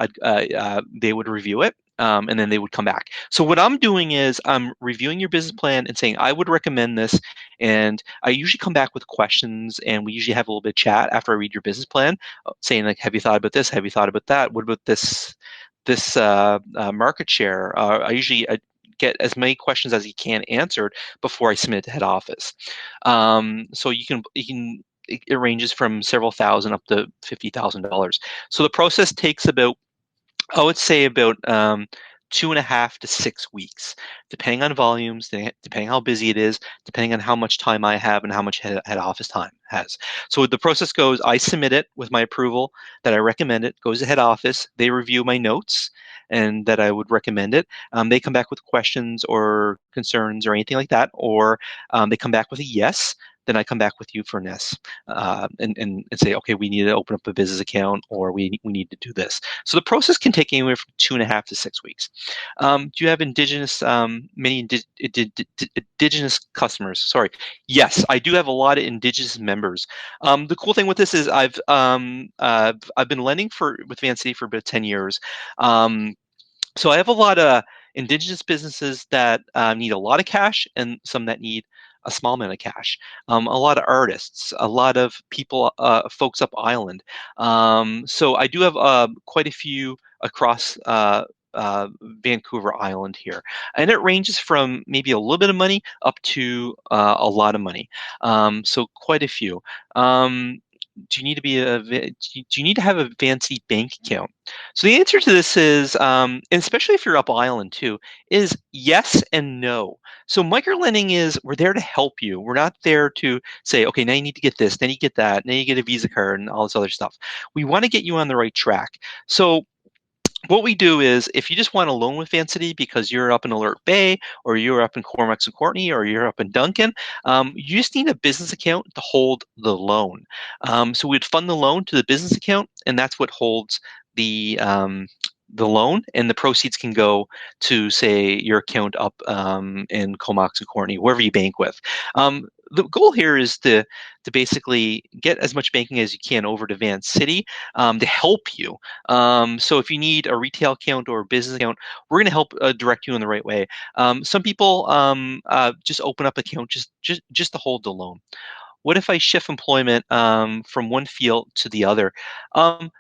they would review it. And then they would come back. So what I'm doing is I'm reviewing your business plan and saying, I would recommend this. And I usually come back with questions, and we usually have a little bit of chat after I read your business plan, saying like, have you thought about this? Have you thought about that? What about this market share? I get as many questions as you can answered before I submit it to head office. So it ranges from several thousand up to $50,000. So the process takes about, I would say, about 2.5 to 6 weeks, depending on volumes, depending how busy it is, depending on how much time I have and how much head office time has. So the process goes, I submit it with my approval that I recommend it, goes to head office, they review my notes and that I would recommend it. They come back with questions or concerns or anything like that, or they come back with a yes. Then I come back with you for an S and say, okay, we need to open up a business account, or we need to do this. So the process can take anywhere from 2.5 to 6 weeks. Do you have indigenous customers? Sorry. Yes, I do have a lot of indigenous members. The cool thing with this is I've been lending with Vancity for about 10 years. So I have a lot of indigenous businesses that need a lot of cash and some that need a small amount of cash. A lot of artists, a lot of people, folks up island. So I do have quite a few across Vancouver Island here, and it ranges from maybe a little bit of money up to a lot of money. So quite a few. Do you need to do you need to have a Vancity bank account? So the answer to this is, and especially if you're up island too, is yes and no. So microlending is, we're there to help you. We're not there to say, okay, now you need to get this, then you get that, then you get a Visa card and all this other stuff. We want to get you on the right track. So what we do is, if you just want a loan with Vancity because you're up in Alert Bay, or you're up in Cormax and Courtney, or you're up in Duncan, you just need a business account to hold the loan. So we'd fund the loan to the business account, and that's what holds the loan, and the proceeds can go to, say, your account up in Comox and Courtney, wherever you bank with. The goal here is to basically get as much banking as you can over to Vancity to help you. So if you need a retail account or a business account, we're going to help direct you in the right way. Some people just open up an account just to hold the loan. What if I shift employment from one field to the other?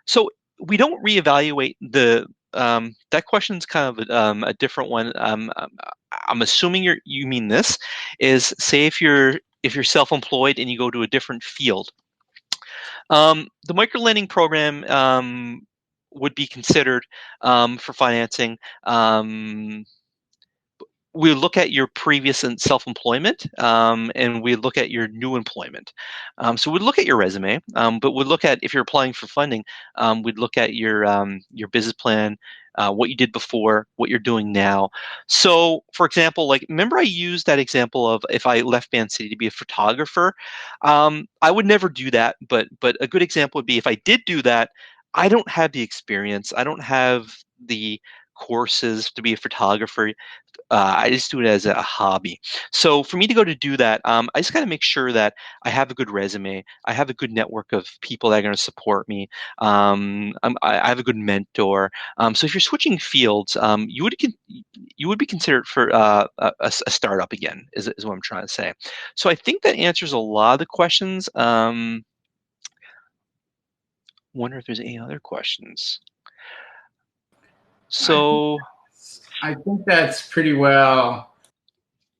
So we don't reevaluate that question's kind of a different one. I'm assuming you mean this is, say if you're self-employed and you go to a different field. The microlending program, would be considered for financing. We look at your previous self-employment, and we look at your new employment. So we'd look at your resume, but we'd look at, if you're applying for funding, we'd look at your business plan, what you did before, what you're doing now. So, for example, like, remember I used that example of if I left Band City to be a photographer. I would never do that, but a good example would be if I did do that, I don't have the experience, I don't have the courses to be a photographer. I just do it as a hobby. So for me to go to do that, I just got to make sure that I have a good resume. I have a good network of people that are going to support me. I have a good mentor. So if you're switching fields, you would be considered for a startup again, is what I'm trying to say. So I think that answers a lot of the questions. Wonder if there's any other questions. So I think that's pretty well,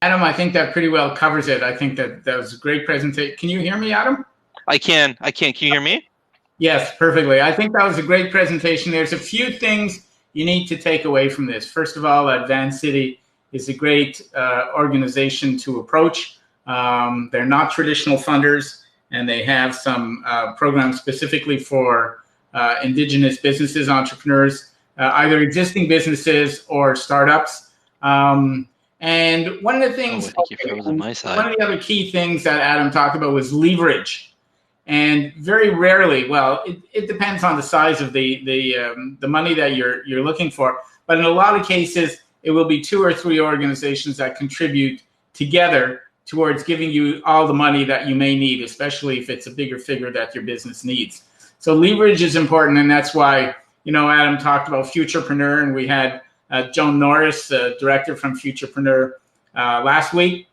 Adam. I think that pretty well covers it. I think that was a great presentation. Can you hear me, Adam? I can. Can you hear me? Yes, perfectly. I think that was a great presentation. There's a few things you need to take away from this. First of all, Advanced City is a great organization to approach. They're not traditional funders, and they have some programs specifically for Indigenous businesses, entrepreneurs, either existing businesses or startups. And one of the things, I think your phone was on my side. one of the other key things that Adam talked about was leverage. And very rarely, well, it depends on the size of the money that you're looking for. But in a lot of cases, it will be 2 or 3 organizations that contribute together towards giving you all the money that you may need, especially if it's a bigger figure that your business needs. So leverage is important, and that's why, Adam talked about Futurepreneur, and we had Joan Norris, director from Futurepreneur, last week.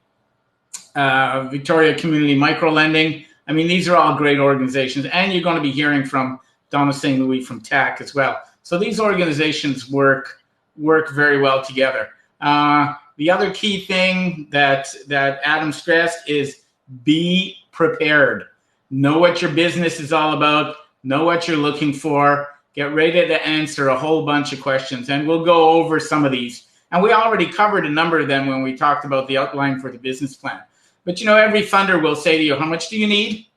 Victoria Community Microlending. I mean, these are all great organizations, and you're going to be hearing from Donna St. Louis from TAC as well. So these organizations work very well together. The other key thing that Adam stressed is be prepared. Know what your business is all about. Know what you're looking for. Get ready to answer a whole bunch of questions, and we'll go over some of these. And we already covered a number of them when we talked about the outline for the business plan. But every funder will say to you, how much do you need?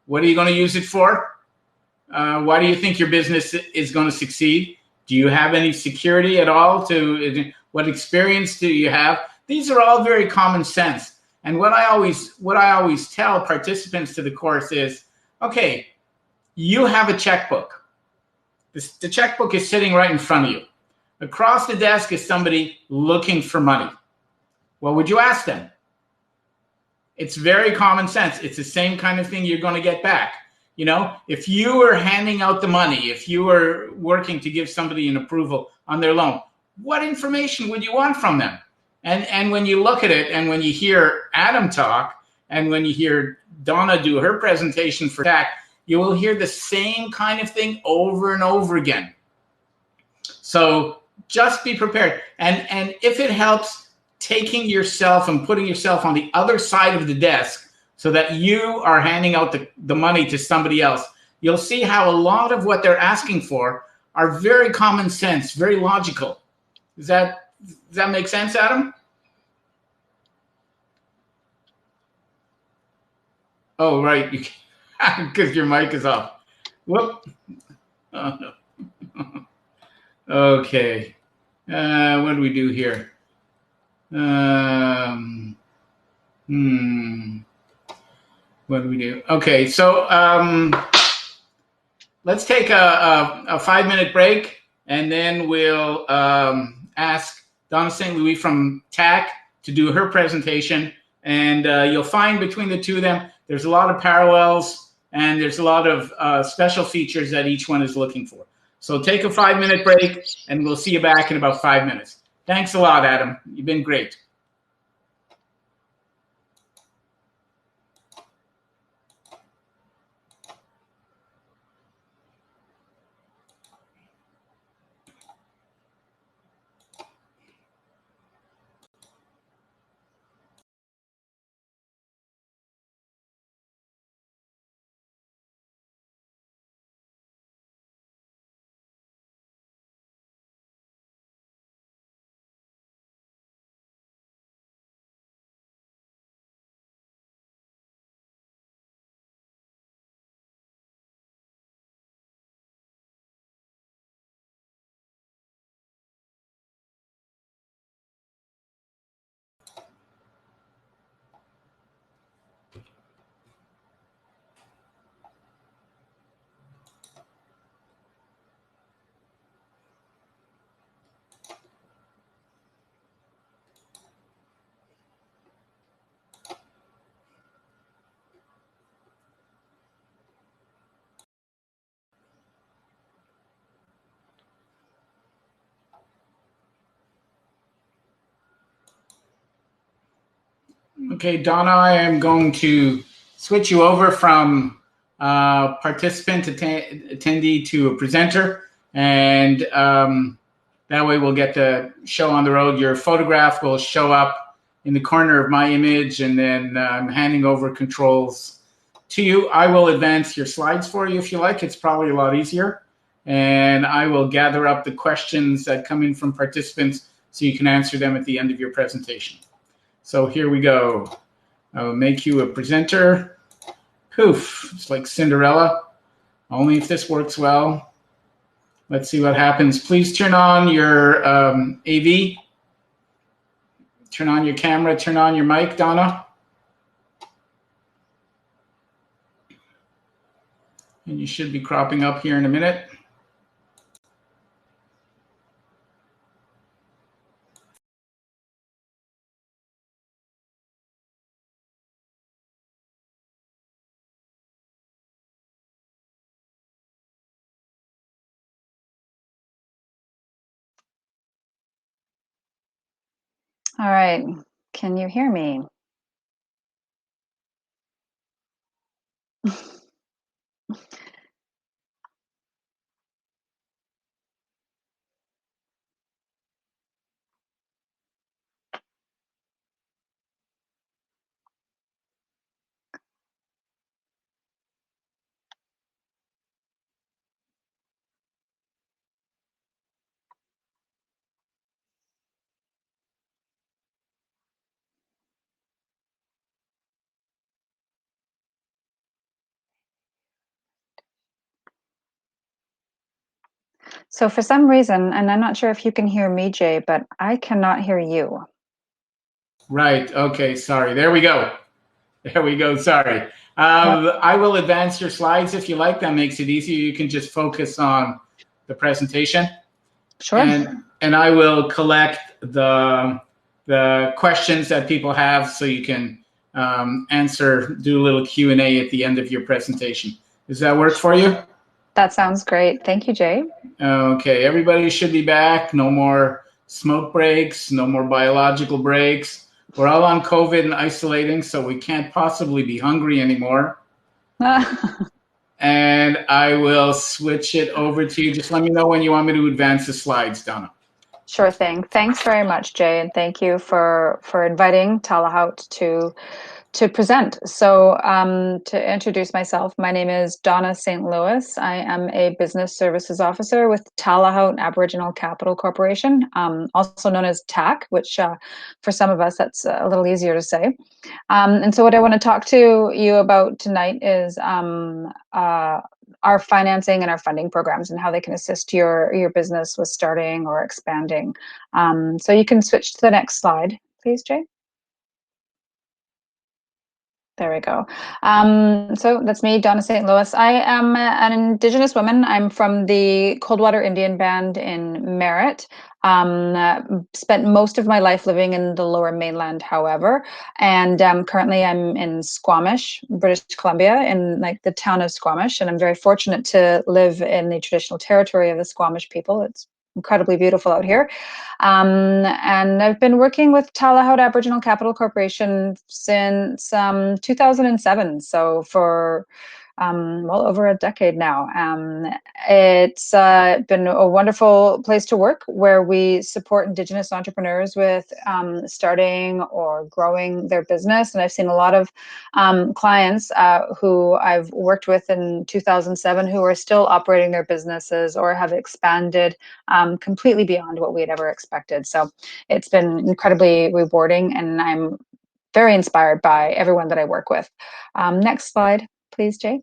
What are you going to use it for? Why do you think your business is going to succeed? Do you have any security at all? What experience do you have? These are all very common sense. And what I always tell participants to the course is, okay, you have a checkbook. The checkbook is sitting right in front of you. Across the desk is somebody looking for money. What would you ask them? It's very common sense. It's the same kind of thing you're going to get back. If you were handing out the money, if you were working to give somebody an approval on their loan, what information would you want from them? And when you look at it, and when you hear Adam talk, and when you hear Donna do her presentation for TAC, you will hear the same kind of thing over and over again. So just be prepared. And if it helps, taking yourself and putting yourself on the other side of the desk so that you are handing out the money to somebody else, you'll see how a lot of what they're asking for are very common sense, very logical. Does that make sense, Adam? Oh, right, because your mic is off. Whoop. Oh, no. Okay. What do we do here? What do we do? Okay, so let's take a 5-minute break, and then we'll ask Donna St. Louis from TAC to do her presentation. And you'll find between the two of them, there's a lot of parallels, and there's a lot of special features that each one is looking for. So take a 5-minute break, and we'll see you back in about 5 minutes. Thanks a lot, Adam. You've been great. Okay, Donna, I am going to switch you over from participant attendee to a presenter, and that way we'll get the show on the road. Your photograph will show up in the corner of my image, and then I'm handing over controls to you. I will advance your slides for you if you like. It's probably a lot easier. And I will gather up the questions that come in from participants so you can answer them at the end of your presentation. So here we go. I will make you a presenter. Poof, it's like Cinderella. Only if this works well. Let's see what happens. Please turn on your AV. Turn on your camera, turn on your mic, Donna. And you should be cropping up here in a minute. All right, can you hear me? So for some reason, and I'm not sure if you can hear me, Jay, but I cannot hear you. Right, okay, sorry. There we go. There we go, sorry. I will advance your slides if you like. That makes it easier. You can just focus on the presentation. Sure. And I will collect the questions that people have so you can answer, do a little Q&A at the end of your presentation. Does that work for you? That sounds great. Thank you, Jay. Okay, everybody should be back. No more smoke breaks, no more biological breaks. We're all on COVID and isolating, so we can't possibly be hungry anymore. And I will switch it over to you. Just let me know when you want me to advance the slides, Donna. Sure thing. Thanks very much, Jay, and thank you for inviting Talahout to present. So to introduce myself, my name is Donna St. Louis. I am a business services officer with Talahout Aboriginal Capital Corporation, also known as TAC, which for some of us, that's a little easier to say. And so what I want to talk to you about tonight is our financing and our funding programs and how they can assist your business with starting or expanding. So you can switch to the next slide, please, Jay. There we go. So that's me, Donna St. Louis. I am an Indigenous woman. I'm from the Coldwater Indian Band in Merritt. Spent most of my life living in the Lower Mainland, however, and currently I'm in Squamish, British Columbia, in like the town of Squamish, and I'm very fortunate to live in the traditional territory of the Squamish people. It's incredibly beautiful out here. And I've been working with Talahout Aboriginal Capital Corporation since 2007, so for well over a decade now. It's been a wonderful place to work where we support Indigenous entrepreneurs with starting or growing their business. And I've seen a lot of clients who I've worked with in 2007 who are still operating their businesses or have expanded completely beyond what we had ever expected. So it's been incredibly rewarding, and I'm very inspired by everyone that I work with. Next slide, please, Jay.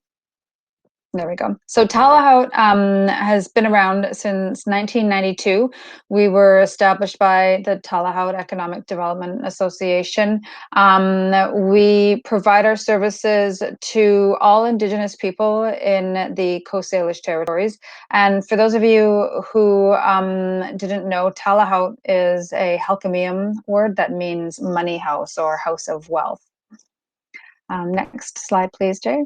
There we go. So Talahout has been around since 1992. We were established by the Talahout Economic Development Association. We provide our services to all Indigenous people in the Coast Salish territories. And for those of you who didn't know, Talahout is a Halkamium word that means money house or house of wealth. Next slide, please, Jay.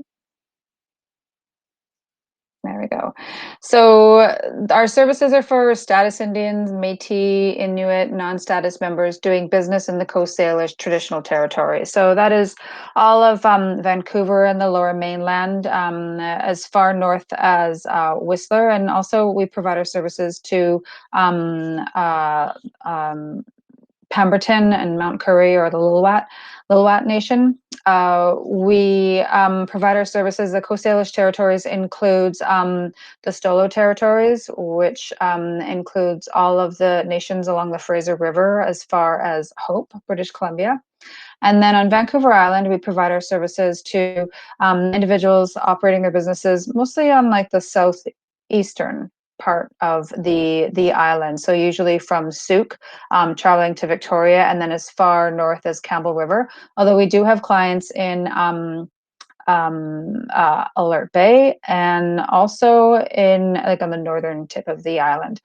There we go. So our services are for status Indians, Métis, Inuit, non-status members doing business in the Coast Salish traditional territory. So that is all of Vancouver and the Lower Mainland, as far north as Whistler, and also we provide our services to Pemberton and Mount Currie or the Lilwat Nation. We provide our services. The Coast Salish territories includes the Stolo territories, which includes all of the nations along the Fraser River as far as Hope, British Columbia. And then on Vancouver Island, we provide our services to individuals operating their businesses mostly on like the southeastern part of the island. So usually from Souk, traveling to Victoria, and then as far north as Campbell River. Although we do have clients in Alert Bay and also in like on the northern tip of the island.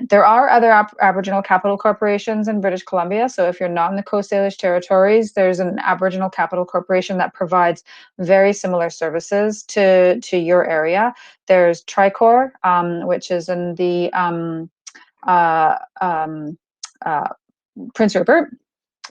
There are other Aboriginal capital corporations in British Columbia. So if you're not in the Coast Salish territories, there's an Aboriginal capital corporation that provides very similar services to your area. There's Tricor, which is in the Prince Rupert.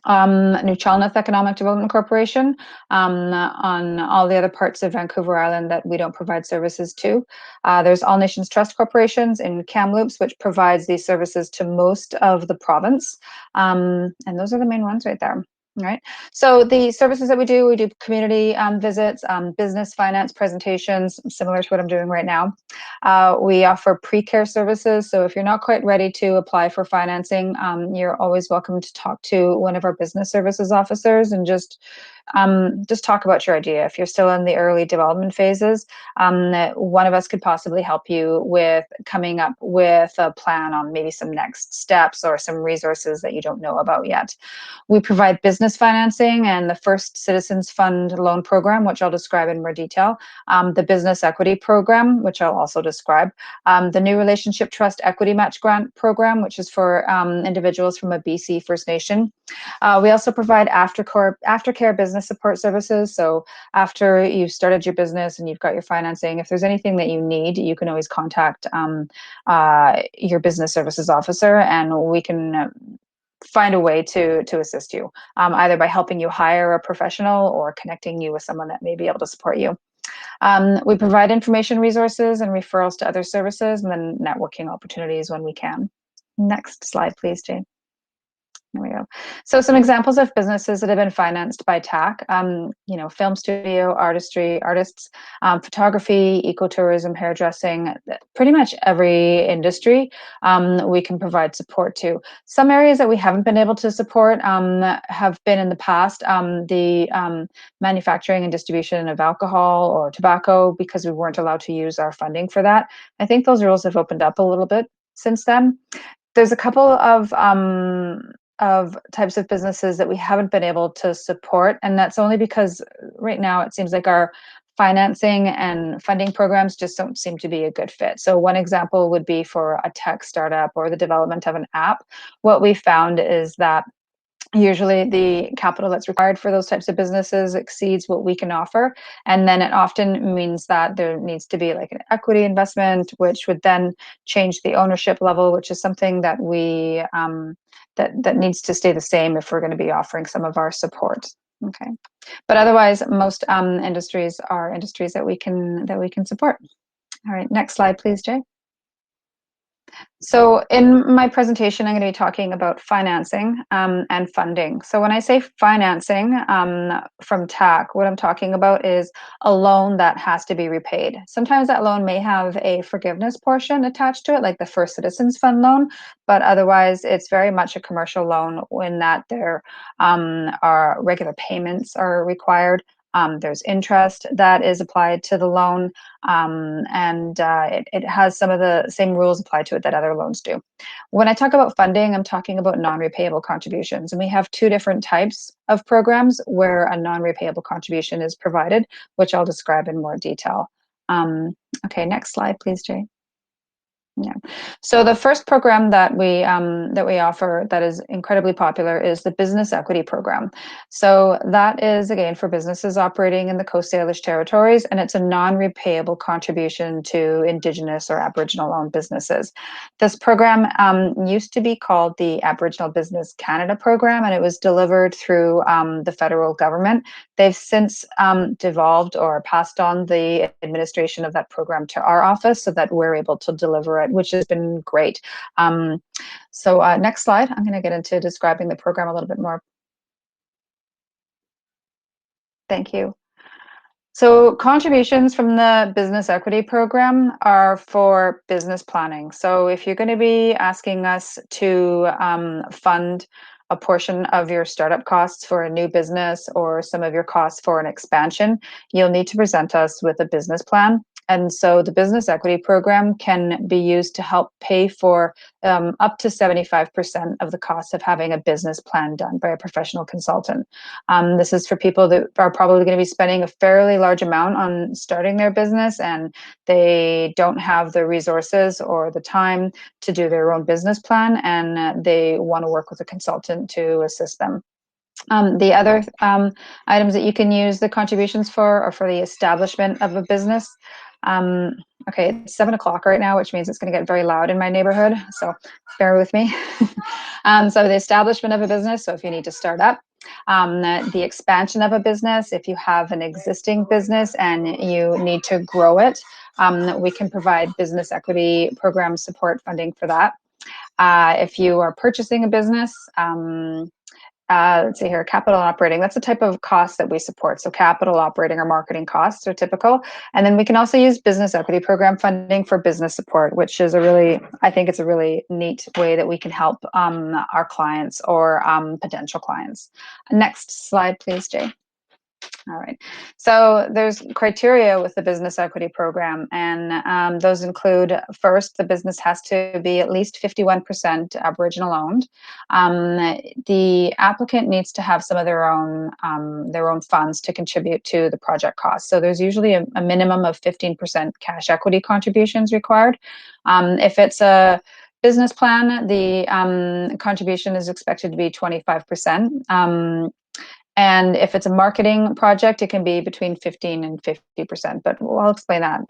New Chalnoth Economic Development Corporation, on all the other parts of Vancouver Island that we don't provide services to. There's All Nations Trust Corporations in Kamloops, which provides these services to most of the province. And those are the main ones right there. All right. So the services that we do community visits, business finance presentations, similar to what I'm doing right now. We offer pre-care services. So if you're not quite ready to apply for financing, you're always welcome to talk to one of our business services officers and just talk about your idea. If you're still in the early development phases, one of us could possibly help you with coming up with a plan on maybe some next steps or some resources that you don't know about yet. We provide business financing and the First Citizens Fund loan program, which I'll describe in more detail, the business equity program, which I'll also describe, the New Relationship Trust Equity Match Grant program, which is for individuals from a BC First Nation. We also provide aftercare business support services. So after you've started your business and you've got your financing, if there's anything that you need, you can always contact your business services officer, and we can find a way to assist you, either by helping you hire a professional or connecting you with someone that may be able to support you. We provide information resources and referrals to other services, and then networking opportunities when we can. Next slide, please, Jane. There we go. So some examples of businesses that have been financed by TAC, film studio, artists, photography, ecotourism, hairdressing, pretty much every industry we can provide support to. Some areas that we haven't been able to support have been in the past the manufacturing and distribution of alcohol or tobacco, because we weren't allowed to use our funding for that. I think those rules have opened up a little bit since then. There's a couple of types of businesses that we haven't been able to support, and that's only because right now it seems like our financing and funding programs just don't seem to be a good fit. So one example would be for a tech startup or the development of an app. What we found is that usually the capital that's required for those types of businesses exceeds what we can offer. And then it often means that there needs to be like an equity investment, which would then change the ownership level, which is something that we that needs to stay the same if we're going to be offering some of our support. Okay. But otherwise, most industries are industries that we can support. All right, next slide, please, Jay. So in my presentation, I'm going to be talking about financing and funding. So when I say financing from TAC, what I'm talking about is a loan that has to be repaid. Sometimes that loan may have a forgiveness portion attached to it, like the First Citizens Fund loan, but otherwise it's very much a commercial loan in that there are regular payments are required. There's interest that is applied to the loan, and it has some of the same rules applied to it that other loans do. When I talk about funding, I'm talking about non-repayable contributions, and we have two different types of programs where a non-repayable contribution is provided, which I'll describe in more detail. Okay, next slide, please, Jay. Yeah. So the first program that we offer that is incredibly popular is the Business Equity Program. So that is again for businesses operating in the Coast Salish territories, and it's a non-repayable contribution to Indigenous or Aboriginal-owned businesses. This program used to be called the Aboriginal Business Canada Program, and it was delivered through the federal government. They've since devolved or passed on the administration of that program to our office so that we're able to deliver it, which has been great. So next slide, I'm going to get into describing the program a little bit more. Thank you. So contributions from the Business Equity Program are for business planning. So if you're going to be asking us to fund a portion of your startup costs for a new business or some of your costs for an expansion, you'll need to present us with a business plan. And so the Business Equity Program can be used to help pay for up to 75% of the cost of having a business plan done by a professional consultant. This is for people that are probably going to be spending a fairly large amount on starting their business, and they don't have the resources or the time to do their own business plan, and they want to work with a consultant to assist them. The other items that you can use the contributions for are for the establishment of a business. Okay, it's 7 o'clock right now, which means it's going to get very loud in my neighborhood, so bear with me. So the establishment of a business, so if you need to start up. The expansion of a business, if you have an existing business and you need to grow it, we can provide business equity program support funding for that. If you are purchasing a business, let's see here, capital operating, that's the type of cost that we support. So capital operating or marketing costs are typical. And then we can also use business equity program funding for business support, which is I think it's a really neat way that we can help our clients or potential clients. Next slide, please, Jay. All right. So there's criteria with the business equity program, and those include, first, the business has to be at least 51% Aboriginal owned. The applicant needs to have some of their own funds to contribute to the project costs. So there's usually a minimum of 15% cash equity contributions required. If it's a business plan, the contribution is expected to be 25%. And if it's a marketing project, it can be between 15 and 50%, but I'll explain that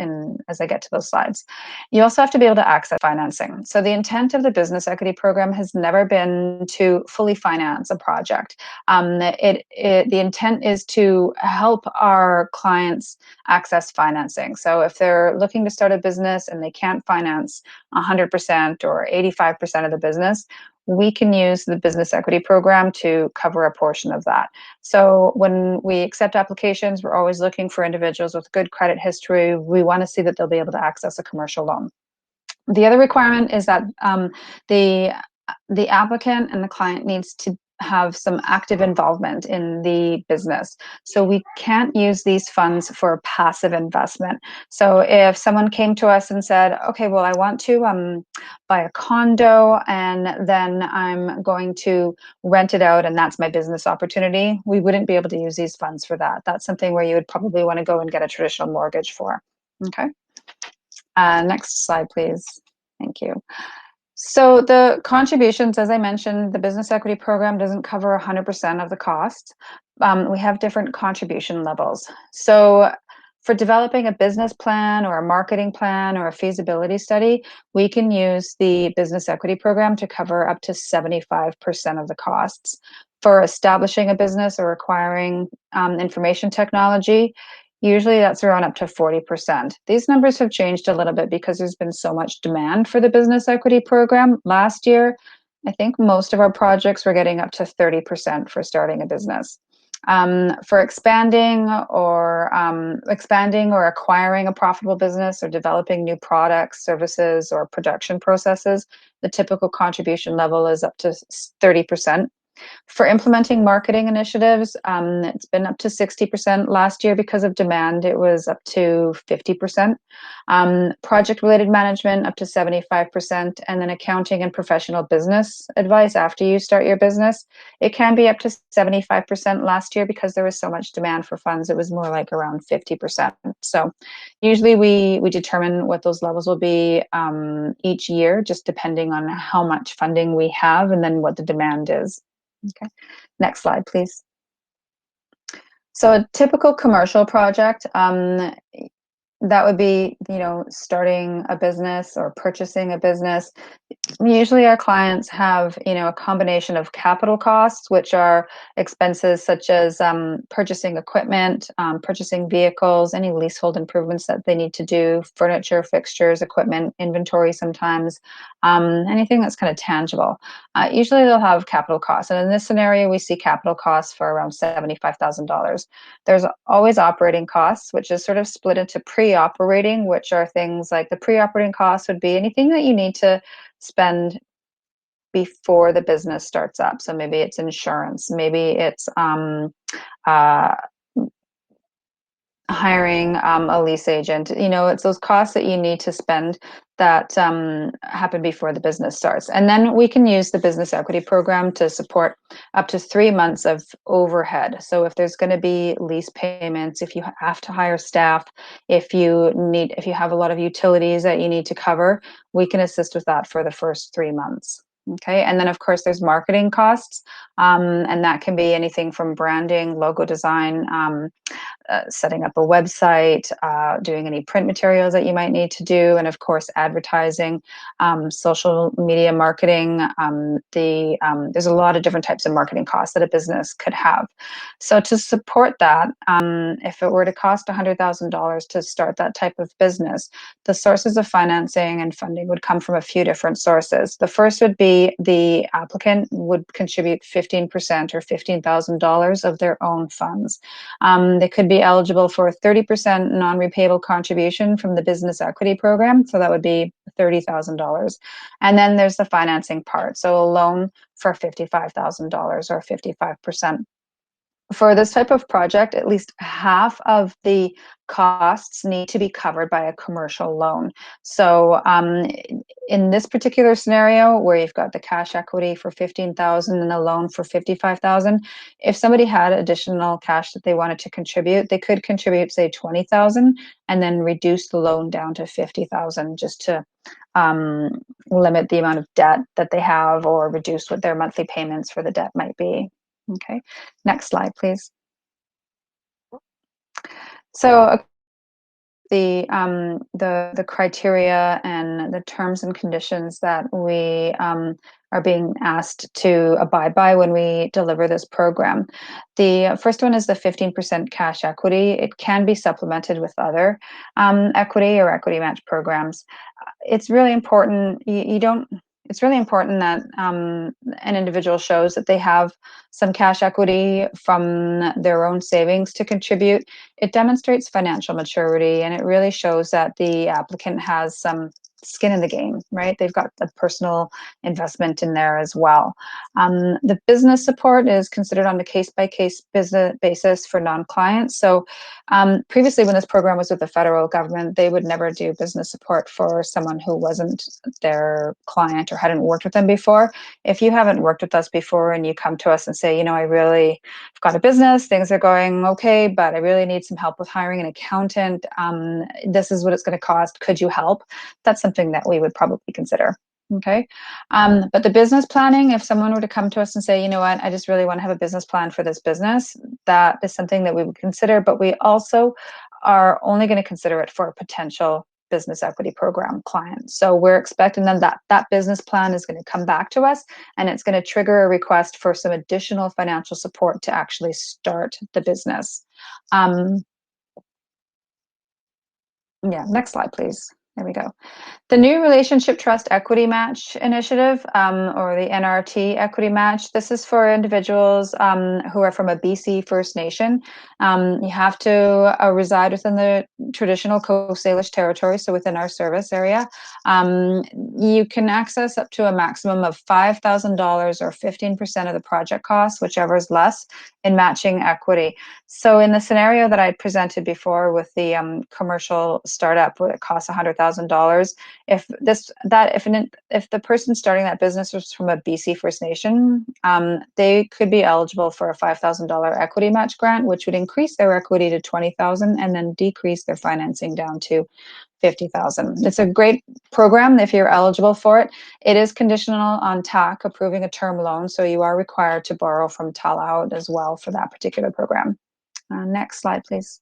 as I get to those slides. You also have to be able to access financing. So the intent of the business equity program has never been to fully finance a project. The intent is to help our clients access financing. So if they're looking to start a business and they can't finance 100% or 85% of the business, we can use the business equity program to cover a portion of that. So when we accept applications, we're always looking for individuals with good credit history. We want to see that they'll be able to access a commercial loan. The other requirement is that the applicant and the client needs to have some active involvement in the business. So we can't use these funds for passive investment. So if someone came to us and said, okay, well, I want to buy a condo and then I'm going to rent it out and that's my business opportunity, we wouldn't be able to use these funds for that. That's something where you would probably want to go and get a traditional mortgage for. Okay. Next slide, please. Thank you. So the contributions, as I mentioned, the business equity program doesn't cover 100% of the costs. We have different contribution levels. So for developing a business plan or a marketing plan or a feasibility study, we can use the business equity program to cover up to 75% of the costs. For establishing a business or acquiring information technology, usually that's around up to 40%. These numbers have changed a little bit because there's been so much demand for the business equity program. Last year, I think most of our projects were getting up to 30% for starting a business. For expanding or acquiring a profitable business or developing new products, services, or production processes, the typical contribution level is up to 30%. For implementing marketing initiatives, it's been up to 60%. Last year, because of demand, it was up to 50%. Project-related management, up to 75%. And then accounting and professional business advice after you start your business, it can be up to 75%. Last year, because there was so much demand for funds, it was more like around 50%. So usually we determine what those levels will be each year, just depending on how much funding we have and then what the demand is. Okay, next slide, please. So a typical commercial project, that would be, starting a business or purchasing a business. Usually our clients have, a combination of capital costs, which are expenses such as purchasing equipment, purchasing vehicles, any leasehold improvements that they need to do, furniture, fixtures, equipment, inventory sometimes, anything that's kind of tangible. Usually they'll have capital costs. And in this scenario, we see capital costs for around $75,000. There's always operating costs, which is sort of split into pre-operating, which are things like the pre-operating costs would be anything that you need to spend before the business starts up. So maybe it's insurance, maybe it's hiring a lease agent. It's those costs that you need to spend that happen before the business starts. And then we can use the business equity program to support up to 3 months of overhead. So if there's going to be lease payments, if you have to hire staff, if you have a lot of utilities that you need to cover, we can assist with that for the first 3 months. Okay, and then of course there's marketing costs, and that can be anything from branding, logo design, setting up a website, doing any print materials that you might need to do, and of course advertising, social media marketing. There's a lot of different types of marketing costs that a business could have. So to support that, if it were to cost $100,000 to start that type of business, the sources of financing and funding would come from a few different sources. The first would be the applicant would contribute 15% or $15,000 of their own funds. They could be eligible for a 30% non-repayable contribution from the business equity program. So that would be $30,000. And then there's the financing part. So a loan for $55,000 or 55%. For this type of project, at least half of the costs need to be covered by a commercial loan. So in this particular scenario where you've got the cash equity for $15,000 and a loan for $55,000, if somebody had additional cash that they wanted to contribute, they could contribute, say, $20,000 and then reduce the loan down to $50,000 just to limit the amount of debt that they have or reduce what their monthly payments for the debt might be. Okay, next slide, please. So the criteria and the terms and conditions that we are being asked to abide by when we deliver this program. The first one is the 15% cash equity. It can be supplemented with other equity or equity match programs. It's really important. It's really important that an individual shows that they have some cash equity from their own savings to contribute. It demonstrates financial maturity, and it really shows that the applicant has some skin in the game, right? They've got the personal investment in there as well. The business support is considered on a case-by-case business basis for non-clients. So previously, when this program was with the federal government, they would never do business support for someone who wasn't their client or hadn't worked with them before. If you haven't worked with us before and you come to us and say, I really have got a business, things are going okay, but I really need some help with hiring an accountant. This is what it's going to cost. Could you help? That's something that we would probably consider. Okay. But the business planning, if someone were to come to us and say, I just really want to have a business plan for this business, that is something that we would consider, but we also are only going to consider it for a potential business equity program client. So we're expecting then that business plan is going to come back to us, and it's going to trigger a request for some additional financial support to actually start the business. Yeah, next slide, please. There we go. The new Relationship Trust Equity Match Initiative, or the NRT Equity Match, this is for individuals who are from a BC First Nation. You have to reside within the traditional Coast Salish territory, so within our service area. You can access up to a maximum of $5,000 or 15% of the project cost, whichever is less, in matching equity. So in the scenario that I presented before with the commercial startup, where it costs $100,000, if the person starting that business was from a BC First Nation, they could be eligible for a $5,000 equity match grant, which would increase their equity to $20,000 and then decrease their financing down to $50,000. It's a great program if you're eligible for it. It is conditional on TAC approving a term loan, so you are required to borrow from Talaud as well for that particular program. Next slide, please.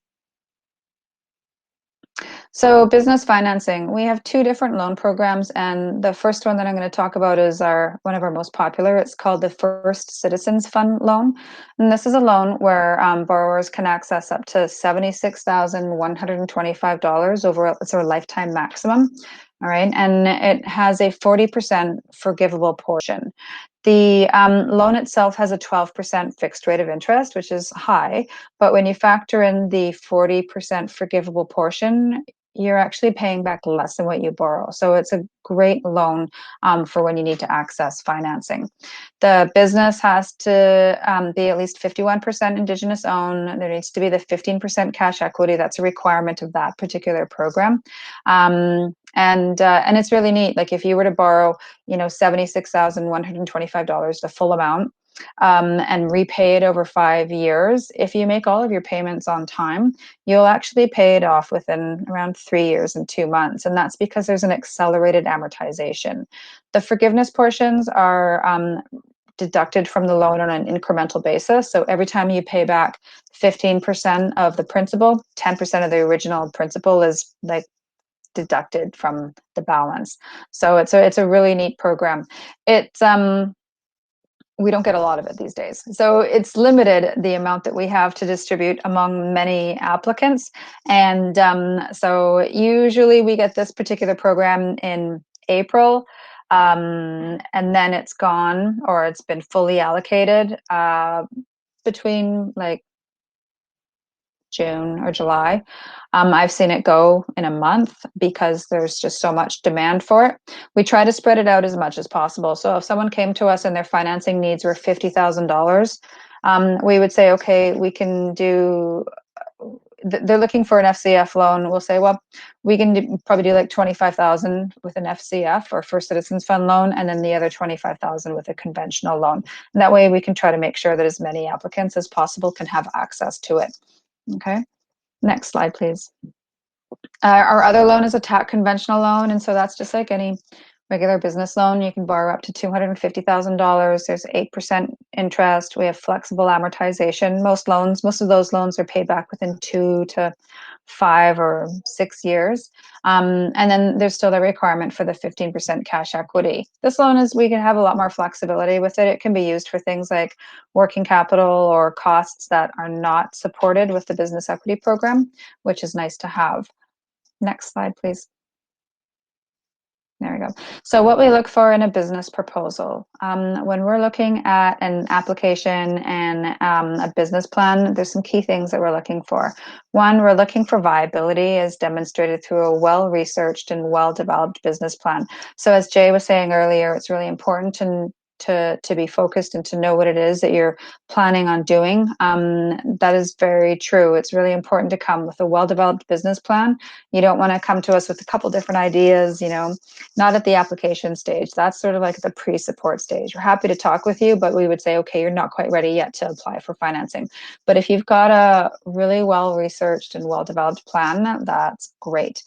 So business financing, we have two different loan programs, and the first one that I'm going to talk about is one of our most popular. It's called the First Citizens Fund loan, and this is a loan where borrowers can access up to $76,125 over it's a lifetime maximum. All right, and it has a 40% forgivable portion. The loan itself has a 12% fixed rate of interest, which is high, but when you factor in the 40% forgivable portion, you're actually paying back less than what you borrow. So it's a great loan for when you need to access financing. The business has to be at least 51% Indigenous owned. There needs to be the 15% cash equity. That's a requirement of that particular program. And it's really neat. Like if you were to borrow, $76,125, the full amount, and repay it over 5 years, if you make all of your payments on time, you'll actually pay it off within around 3 years and 2 months. And that's because there's an accelerated amortization. The forgiveness portions are deducted from the loan on an incremental basis. So every time you pay back 15% of the principal, 10% of the original principal is like deducted from the balance. So it's a really neat program. It's we don't get a lot of it these days. So it's limited the amount that we have to distribute among many applicants. And so usually we get this particular program in April, and then it's gone, or it's been fully allocated between like June or July. I've seen it go in a month because there's just so much demand for it. We try to spread it out as much as possible. So if someone came to us and their financing needs were $50,000, we would say, okay, we can do, they're looking for an FCF loan. We'll say, well, we can probably do like 25,000 with an FCF or First Citizens Fund loan, and then the other 25,000 with a conventional loan. And that way we can try to make sure that as many applicants as possible can have access to it. Okay, next slide, please. Our other loan is a TAC conventional loan, and so that's just like any regular business loan. You can borrow up to $250,000. There's 8% interest. We have flexible amortization. Most of those loans are paid back within 2 to 5 or 6 years. And then there's still the requirement for the 15% cash equity. This loan we can have a lot more flexibility with it. It can be used for things like working capital or costs that are not supported with the business equity program, which is nice to have. Next slide, please. There we go. So what we look for in a business proposal, when we're looking at an application and a business plan, there's some key things that we're looking for. One, we're looking for viability as demonstrated through a well-researched and well-developed business plan. So as Jay was saying earlier, it's really important to be focused and to know what it is that you're planning on doing. That is very true. It's really important to come with a well-developed business plan. You don't want to come to us with a couple different ideas, not at the application stage. That's sort of like the pre-support stage. We're happy to talk with you, but we would say, okay, you're not quite ready yet to apply for financing. But if you've got a really well-researched and well-developed plan, that's great.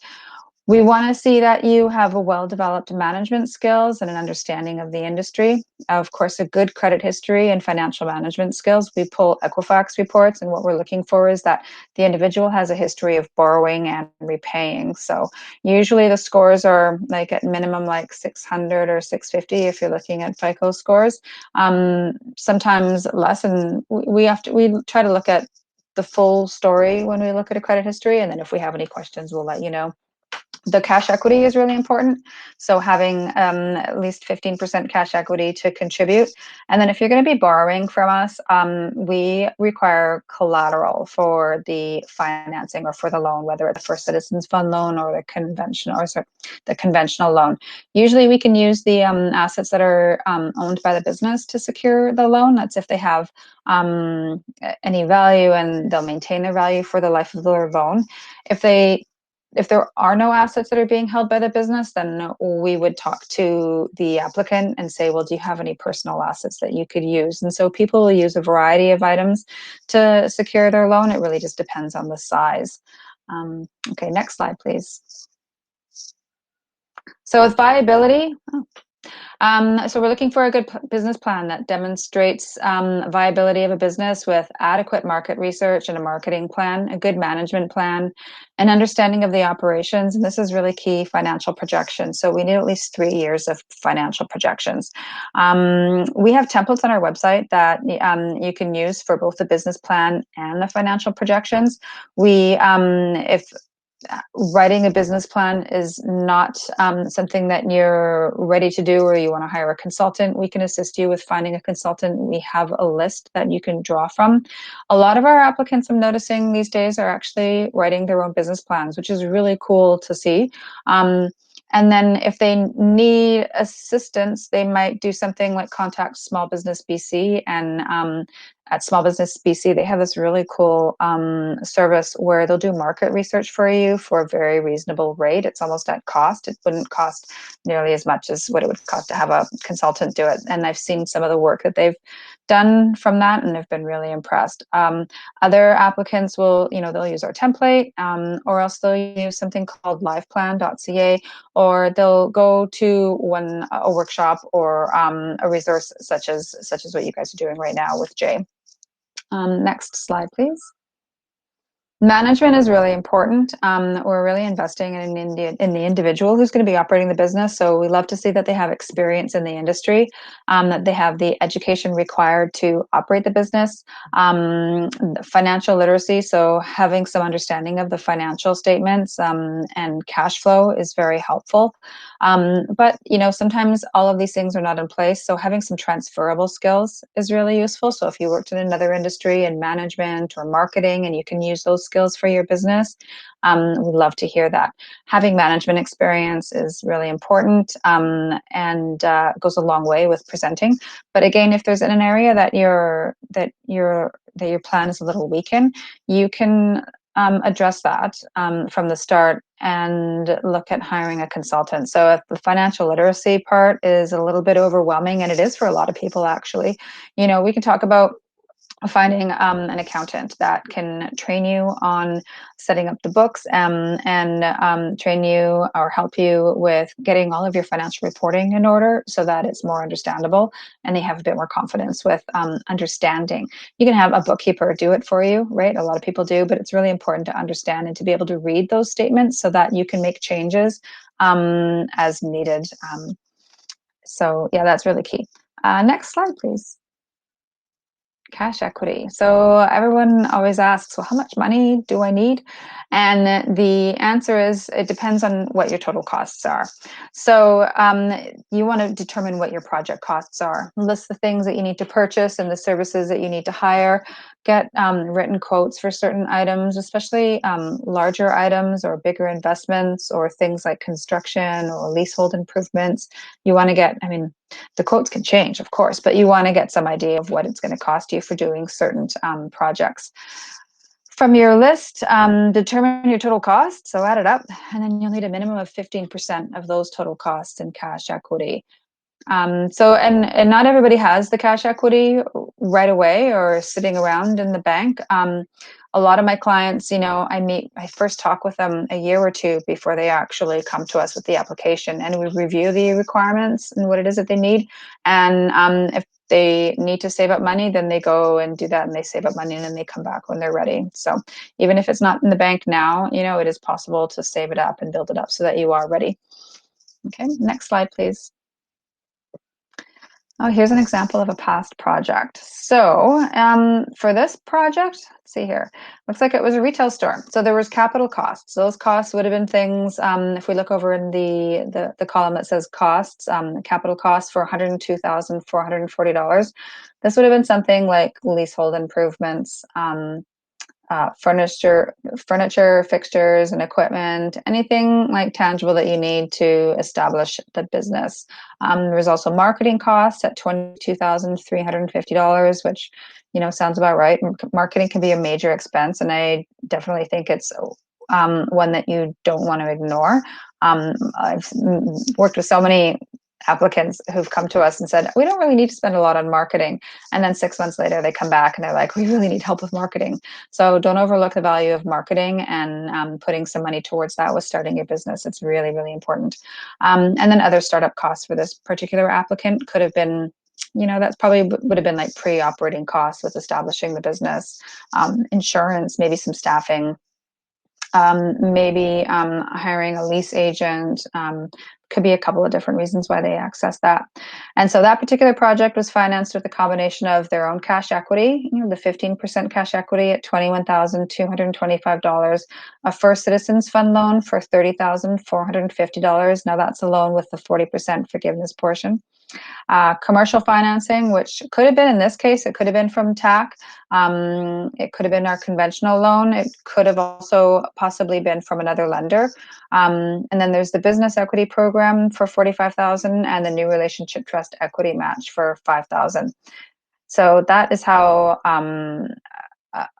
We want to see that you have a well-developed management skills and an understanding of the industry. Of course, a good credit history and financial management skills. We pull Equifax reports, and what we're looking for is that the individual has a history of borrowing and repaying. So usually the scores are like at minimum like 600 or 650 if you're looking at FICO scores. Sometimes less, and we try to look at the full story when we look at a credit history, and then if we have any questions, we'll let you know. The cash equity is really important. So having at least 15% cash equity to contribute. And then if you're going to be borrowing from us, we require collateral for the financing or for the loan, whether it's for Citizens Fund loan or the conventional loan. Usually we can use the assets that are owned by the business to secure the loan. That's if they have any value, and they'll maintain their value for the life of their loan. If there are no assets that are being held by the business, then we would talk to the applicant and say, well, do you have any personal assets that you could use? And so people will use a variety of items to secure their loan. It really just depends on the size. Okay, next slide, please. So with viability, so we're looking for a good business plan that demonstrates viability of a business with adequate market research and a marketing plan, a good management plan, an understanding of the operations, and this is really key, financial projections. So we need at least 3 years of financial projections. We have templates on our website that you can use for both the business plan and the financial projections. If writing a business plan is not something that you're ready to do, or you want to hire a consultant, we can assist you with finding a consultant. We have a list that you can draw from. A lot of our applicants, I'm noticing these days, are actually writing their own business plans, which is really cool to see. And then if they need assistance, they might do something like contact Small Business BC. And at Small Business BC, they have this really cool service where they'll do market research for you for a very reasonable rate. It's almost at cost. It wouldn't cost nearly as much as what it would cost to have a consultant do it. And I've seen some of the work that they've done from that, and I've been really impressed. Other applicants will, they'll use our template, or else they'll use something called liveplan.ca, or they'll go to a workshop or a resource such as what you guys are doing right now with Jay. Next slide, please. Management is really important. We're really investing in the individual who's going to be operating the business. So we love to see that they have experience in the industry, that they have the education required to operate the business, financial literacy. So having some understanding of the financial statements and cash flow is very helpful. But sometimes all of these things are not in place. So having some transferable skills is really useful. So if you worked in another industry in management or marketing, and you can use those skills for your business, we'd love to hear that. Having management experience is really important, and goes a long way with presenting. But again, if there's an area that your plan is a little weak in, you can address that from the start and look at hiring a consultant. So if the financial literacy part is a little bit overwhelming, and it is for a lot of people actually, we can talk about finding an accountant that can train you on setting up the books, and train you or help you with getting all of your financial reporting in order so that it's more understandable and they have a bit more confidence with understanding. You can have a bookkeeper do it for you, right? A lot of people do, but it's really important to understand and to be able to read those statements so that you can make changes as needed. So yeah, that's really key. Next slide, please. Cash equity. So everyone always asks, well, how much money do I need? And the answer is, it depends on what your total costs are. So you want to determine what your project costs are. List the things that you need to purchase and the services that you need to hire. Get written quotes for certain items, especially larger items or bigger investments or things like construction or leasehold improvements. You want to get, the quotes can change, of course, but you want to get some idea of what it's going to cost you for doing certain projects. From your list, determine your total cost, so add it up, and then you'll need a minimum of 15% of those total costs in cash equity. So not everybody has the cash equity right away or sitting around in the bank. A lot of my clients, I first talk with them a year or two before they actually come to us with the application, and we review the requirements and what it is that they need. And if they need to save up money, then they go and do that, and they save up money, and then they come back when they're ready. So even if it's not in the bank now, it is possible to save it up and build it up so that you are ready. Okay, next slide, please. Oh, here's an example of a past project. So for this project, let's see here, looks like it was a retail store. So there was capital costs. Those costs would have been things, if we look over in the column that says costs, capital costs for $102,440. This would have been something like leasehold improvements, furniture, fixtures, and equipment, anything like tangible that you need to establish the business. There was also marketing costs at $22,350, which, sounds about right. Marketing can be a major expense, and I definitely think it's one that you don't want to ignore. I've worked with so many applicants who've come to us and said, we don't really need to spend a lot on marketing. And then 6 months later, they come back and they're like, we really need help with marketing. So don't overlook the value of marketing and putting some money towards that with starting your business. It's really, really important. And then other startup costs for this particular applicant could have been, that's probably would have been like pre-operating costs with establishing the business, insurance, maybe some staffing, maybe hiring a lease agent. Could be a couple of different reasons why they access that. And so that particular project was financed with a combination of their own cash equity, the 15% cash equity at $21,225, a First Citizens Fund loan for $30,450. Now that's a loan with the 40% forgiveness portion. Commercial financing, which could have been, in this case, it could have been from TAC. It could have been our conventional loan. It could have also possibly been from another lender. And then there's the business equity program for $45,000 and the new relationship trust equity match for $5,000. So that is how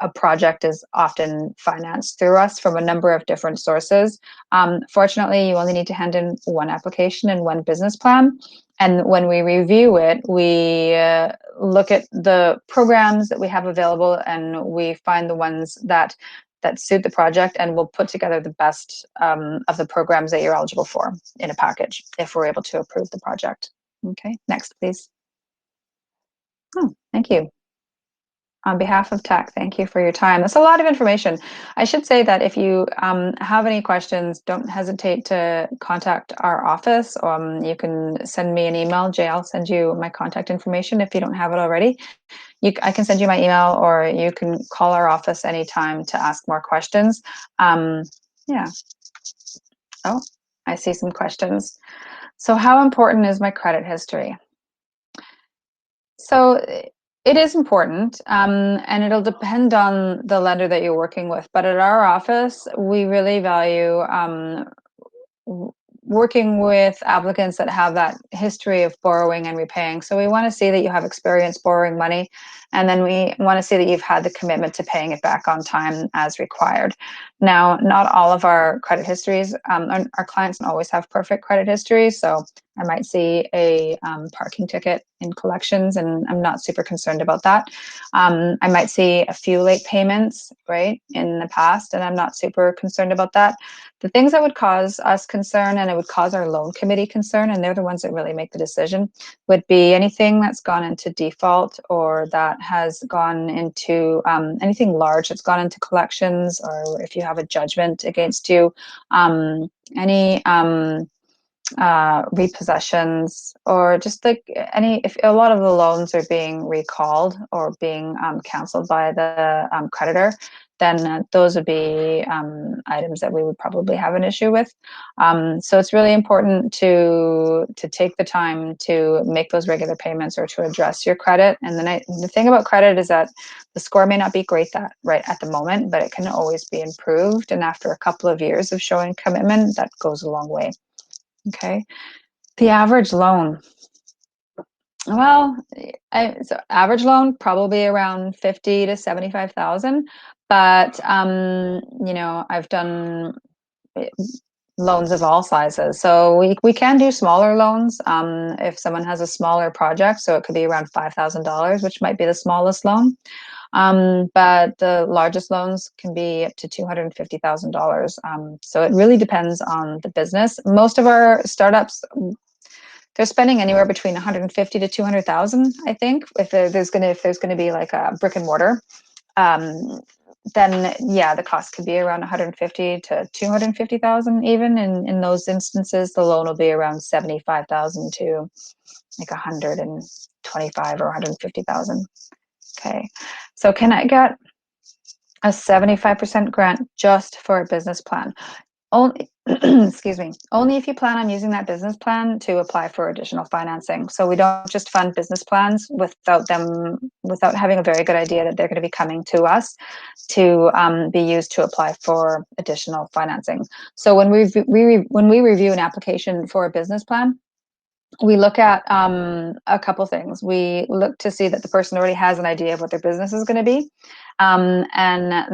a project is often financed through us from a number of different sources. Fortunately, you only need to hand in one application and one business plan. And when we review it, we look at the programs that we have available and we find the ones that suit the project, and we'll put together the best of the programs that you're eligible for in a package if we're able to approve the project. Okay, next, please. Oh, thank you. On behalf of TAC, thank you for your time. That's a lot of information. I should say that if you have any questions, don't hesitate to contact our office. You can send me an email. Jay, I'll send you my contact information if you don't have it already. I can send you my email, or you can call our office anytime to ask more questions. Yeah. Oh, I see some questions. So how important is my credit history? So it is important, and it'll depend on the lender that you're working with. But at our office, we really value working with applicants that have that history of borrowing and repaying. So we want to see that you have experience borrowing money, and then we want to see that you've had the commitment to paying it back on time as required. Now, not all of our credit histories, our clients don't always have perfect credit histories. So I might see a parking ticket in collections, and I'm not super concerned about that. I might see a few late payments, right, in the past, and I'm not super concerned about that. The things that would cause us concern, and it would cause our loan committee concern, and they're the ones that really make the decision, would be anything that's gone into default, or that has gone into anything large that's gone into collections, or if you have a judgment against you, any repossessions, or just like if a lot of the loans are being recalled or being canceled by the creditor, then those would be items that we would probably have an issue with. So it's really important to take the time to make those regular payments or to address your credit. And the thing about credit is that the score may not be great right at the moment, but it can always be improved. And after a couple of years of showing commitment, that goes a long way. Okay, the average loan. Well, so average loan probably around 50 to 75,000, but I've done loans of all sizes. So we can do smaller loans if someone has a smaller project. So it could be around $5,000, which might be the smallest loan. But the largest loans can be up to $250,000. So it really depends on the business. Most of our startups, they're spending anywhere between 150 to 200,000. I think if there's going to be like a brick and mortar. then yeah, the cost could be around 150 to 250,000. Even in those instances, the loan will be around 75,000 to like 125 or 150,000. Okay, so can I get a 75% grant just for a business plan? Only, excuse me, only if you plan on using that business plan to apply for additional financing. So we don't just fund business plans without having a very good idea that they're going to be coming to us to be used to apply for additional financing. So when we review an application for a business plan, we look at a couple things. We look to see that the person already has an idea of what their business is going to be, and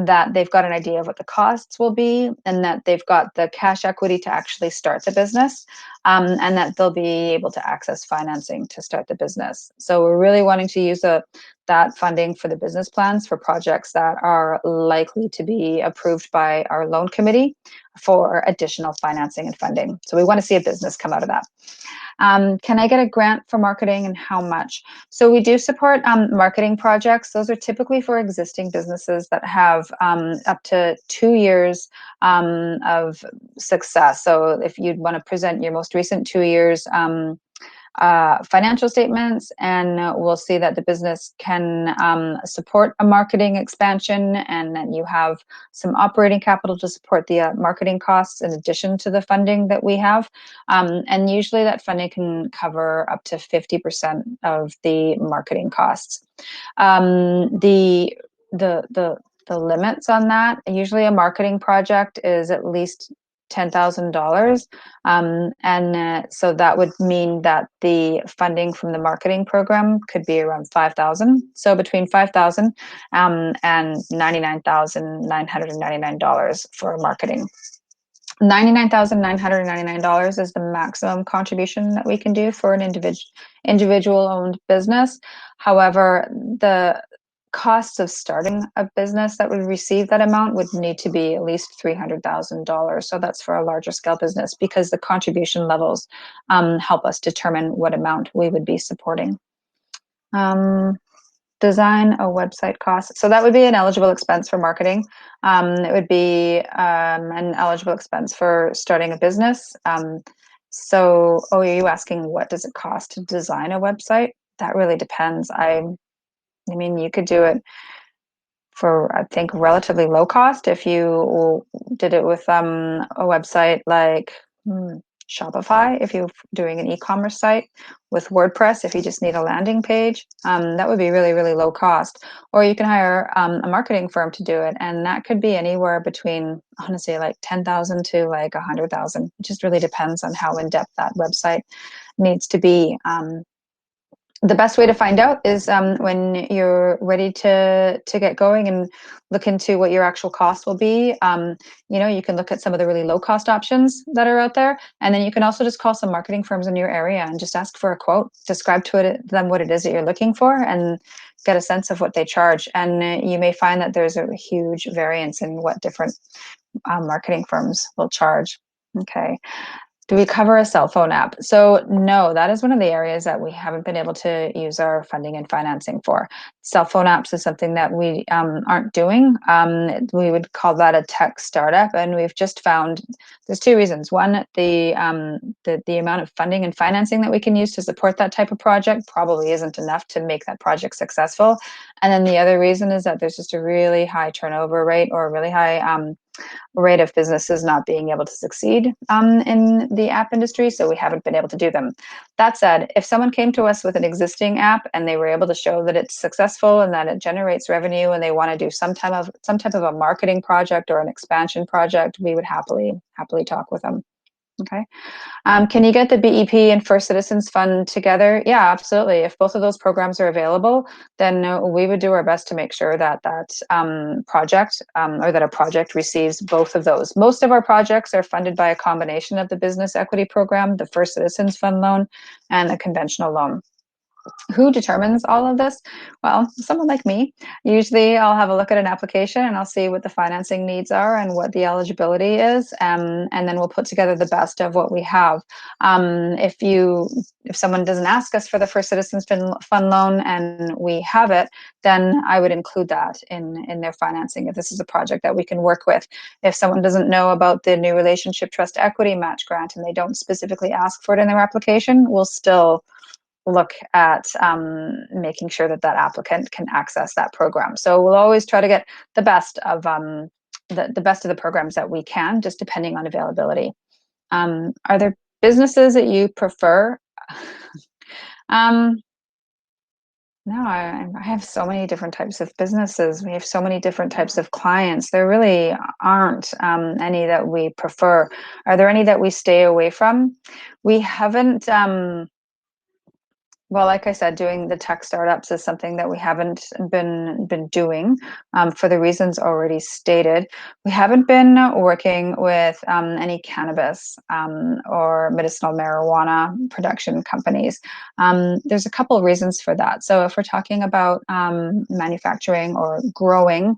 that they've got an idea of what the costs will be, and that they've got the cash equity to actually start the business, and that they'll be able to access financing to start the business. So we're really wanting to use that funding for the business plans for projects that are likely to be approved by our loan committee for additional financing and funding. So we want to see a business come out of that. Can I get a grant for marketing, and how much? So we do support marketing projects. Those are typically for existing businesses that have up to 2 years of success. So if you'd want to present your most recent 2 years financial statements, and we'll see that the business can support a marketing expansion, and then you have some operating capital to support the marketing costs in addition to the funding that we have. And usually that funding can cover up to 50% of the marketing costs. The limits on that, usually a marketing project is at least $10,000. So that would mean that the funding from the marketing program could be around 5,000. So between 5,000 and $99,999 for marketing. $99,999 is the maximum contribution that we can do for an individual owned business. However, the costs of starting a business that would receive that amount would need to be at least $300,000. So that's for a larger scale business, because the contribution levels help us determine what amount we would be supporting. Design a website cost. So that would be an eligible expense for marketing. It would be an eligible expense for starting a business. So, are you asking what does it cost to design a website? That really depends. I mean, you could do it for, I think, relatively low cost if you did it with a website like Shopify, if you're doing an e-commerce site, with WordPress, if you just need a landing page, that would be really, really low cost. Or you can hire a marketing firm to do it, and that could be anywhere between, honestly, like 10,000 to like 100,000. It just really depends on how in-depth that website needs to be. The best way to find out is when you're ready to get going and look into what your actual cost will be. You can look at some of the really low cost options that are out there, and then you can also just call some marketing firms in your area and just ask for a quote. Describe to them what it is that you're looking for, and get a sense of what they charge. And you may find that there's a huge variance in what different marketing firms will charge. Okay. Do we cover a cell phone app? So no, that is one of the areas that we haven't been able to use our funding and financing for. Cell phone apps is something that we aren't doing. We would call that a tech startup, and we've just found there's two reasons. One, the amount of funding and financing that we can use to support that type of project probably isn't enough to make that project successful. And then the other reason is that there's just a really high turnover rate, or a really high rate of businesses not being able to succeed in the app industry, so we haven't been able to do them. That said, if someone came to us with an existing app and they were able to show that it's successful and that it generates revenue, and they want to do some type of a marketing project or an expansion project, we would happily talk with them. Okay. Can you get the BEP and First Citizens Fund together? Yeah, absolutely. If both of those programs are available, then we would do our best to make sure that project or that a project receives both of those. Most of our projects are funded by a combination of the Business Equity Program, the First Citizens Fund loan, and a conventional loan. Who determines all of this? Well, someone like me. Usually I'll have a look at an application and I'll see what the financing needs are and what the eligibility is, and then we'll put together the best of what we have. If someone doesn't ask us for the First Citizens Fund loan and we have it, then I would include that in their financing if this is a project that we can work with. If someone doesn't know about the New Relationship Trust Equity Match Grant and they don't specifically ask for it in their application, we'll still look at making sure that that applicant can access that program. So we'll always try to get the best of the best of the programs that we can, just depending on availability. Are there businesses that you prefer? No, I have so many different types of businesses. We have so many different types of clients. There really aren't any that we prefer. Are there any that we stay away from? We haven't. Well, like I said, doing the tech startups is something that we haven't been doing for the reasons already stated. We haven't been working with any cannabis or medicinal marijuana production companies. There's a couple of reasons for that. So if we're talking about manufacturing or growing,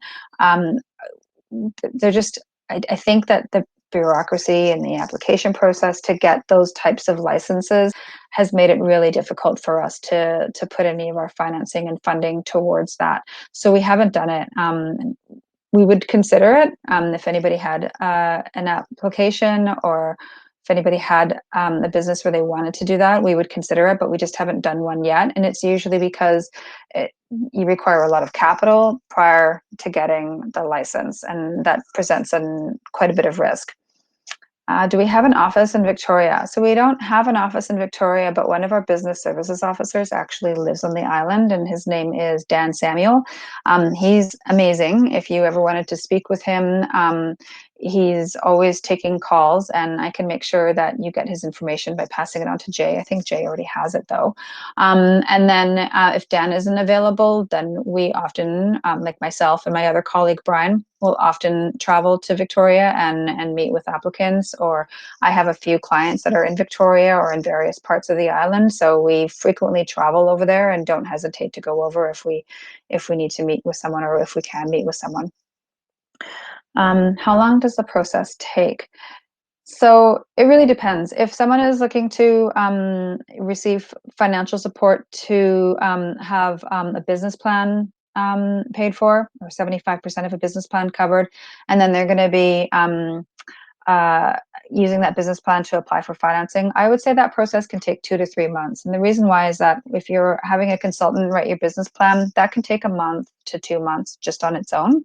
they're just, I think that the bureaucracy and the application process to get those types of licenses has made it really difficult for us to put any of our financing and funding towards that. So we haven't done it. We would consider it if anybody had an application, or if anybody had a business where they wanted to do that, we would consider it, but we just haven't done one yet. And it's usually because you require a lot of capital prior to getting the license, and that presents quite a bit of risk. Do we have an office in Victoria? So we don't have an office in Victoria, but one of our business services officers actually lives on the island, and his name is Dan Samuel. He's amazing. If you ever wanted to speak with him, he's always taking calls, and I can make sure that you get his information by passing it on to Jay. I think Jay already has it though. And then if Dan isn't available, then we often, like myself and my other colleague, Brian, will often travel to Victoria and meet with applicants. Or I have a few clients that are in Victoria or in various parts of the island. So we frequently travel over there and don't hesitate to go over if we need to meet with someone, or if we can meet with someone. How long does the process take? So it really depends. If someone is looking to receive financial support to have a business plan paid for, or 75% of a business plan covered, and then they're going to be using that business plan to apply for financing, I would say that process can take 2 to 3 months. And the reason why is that if you're having a consultant write your business plan, that can take a month to 2 months just on its own.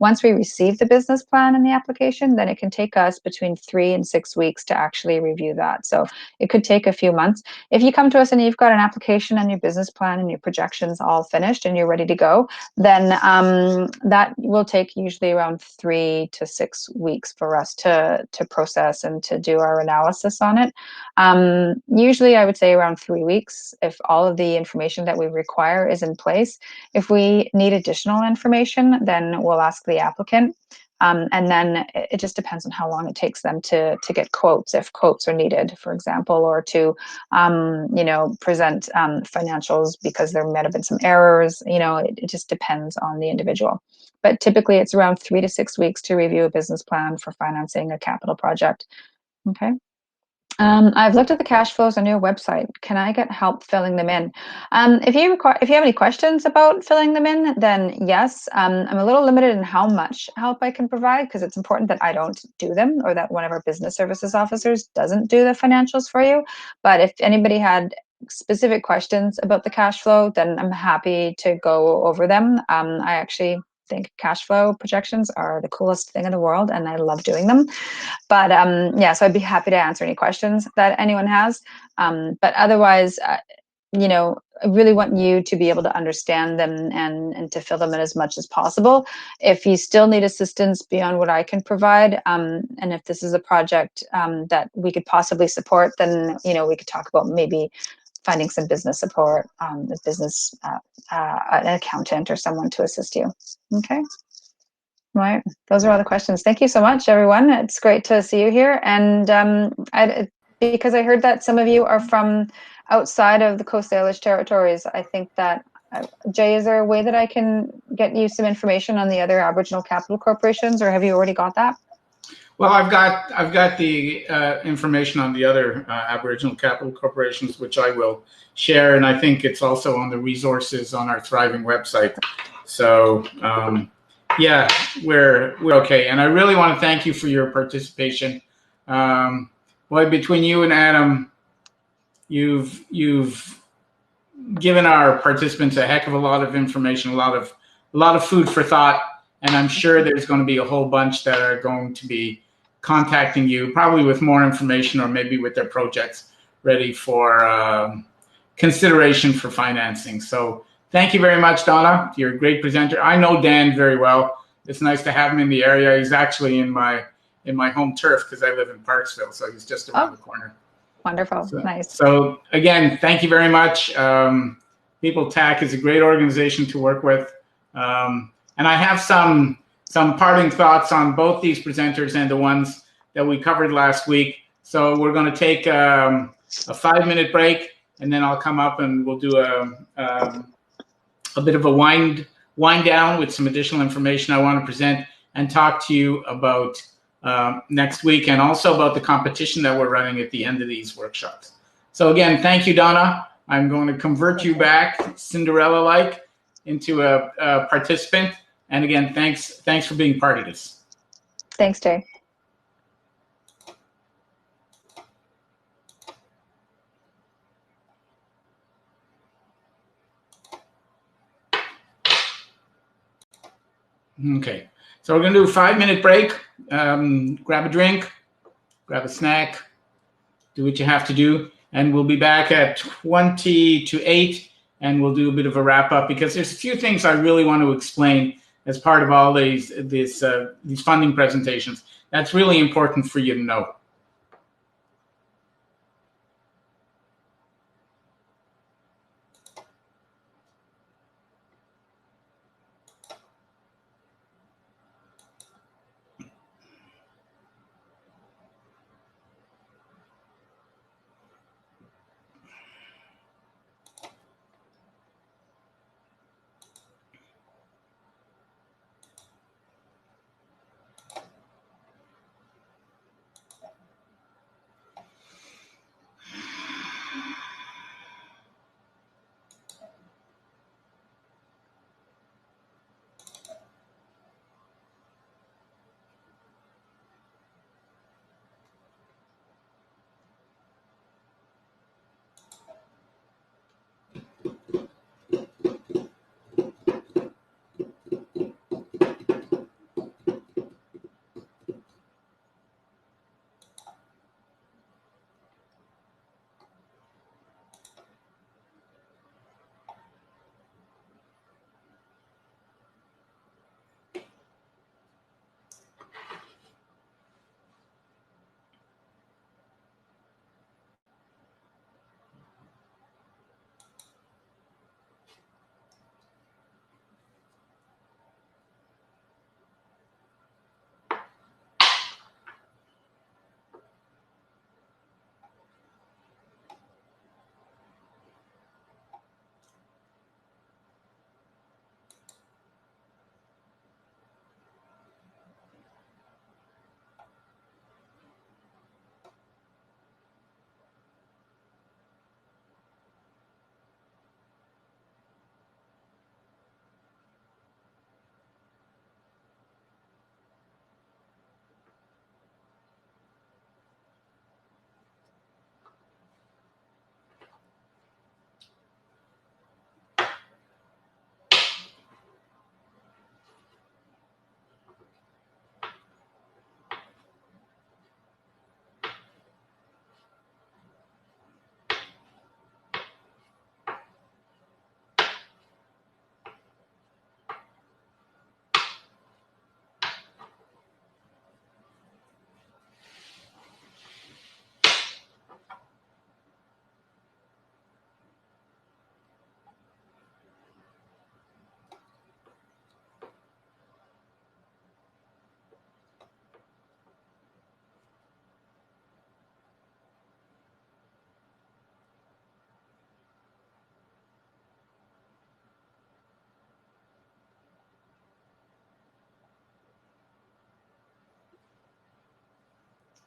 Once we receive the business plan and the application, then it can take us between 3 and 6 weeks to actually review that. So it could take a few months. If you come to us and you've got an application and your business plan and your projections all finished and you're ready to go, then that will take usually around 3 to 6 weeks for us to process and to do our analysis on it. Usually I would say around 3 weeks if all of the information that we require is in place. If we need additional information, then we'll ask the applicant. And then it just depends on how long it takes them to get quotes, if quotes are needed, for example, or to, present financials because there might have been some errors. It just depends on the individual. But typically it's around 3 to 6 weeks to review a business plan for financing a capital project. Okay. I've looked at the cash flows on your website. Can I get help filling them in? If you have any questions about filling them in, then yes. I'm a little limited in how much help I can provide because it's important that I don't do them, or that one of our business services officers doesn't do the financials for you. But if anybody had specific questions about the cash flow, then I'm happy to go over them. I actually think cash flow projections are the coolest thing in the world, and I love doing them. But so I'd be happy to answer any questions that anyone has. But otherwise, I really want you to be able to understand them and to fill them in as much as possible. If you still need assistance beyond what I can provide, and if this is a project that we could possibly support, then we could talk about maybe finding some business support, an accountant or someone to assist you. Okay. Right. Those are all the questions. Thank you so much, everyone. It's great to see you here. And because I heard that some of you are from outside of the Coast Salish territories, I think that, Jay, is there a way that I can get you some information on the other Aboriginal capital corporations, or have you already got that? Well, I've got the information on the other Aboriginal capital corporations, which I will share, and I think it's also on the resources on our Thriving website. So yeah, we're okay, and I really want to thank you for your participation. Boy, between you and Adam, you've given our participants a heck of a lot of information, a lot of food for thought, and I'm sure there's going to be a whole bunch that are going to be contacting you, probably with more information or maybe with their projects ready for consideration for financing. So thank you very much, Donna. You're a great presenter. I know Dan very well. It's nice to have him in the area. He's actually in my home turf because I live in Parksville, so he's just around the corner. Wonderful. So, nice. So again, thank you very much. People TAC is a great organization to work with. And I have some parting thoughts on both these presenters and the ones that we covered last week. So we're going to take a 5-minute break, and then I'll come up and we'll do a bit of a wind down with some additional information I want to present and talk to you about next week, and also about the competition that we're running at the end of these workshops. So again, thank you, Donna. I'm going to convert you back, Cinderella-like, into a participant. And again, thanks for being part of this. Thanks, Jay. Okay, so we're going to do a 5-minute break. Grab a drink, grab a snack, do what you have to do, and we'll be back at 20 to 8, and we'll do a bit of a wrap up, because there's a few things I really want to explain as part of all these funding presentations. That's really important for you to know.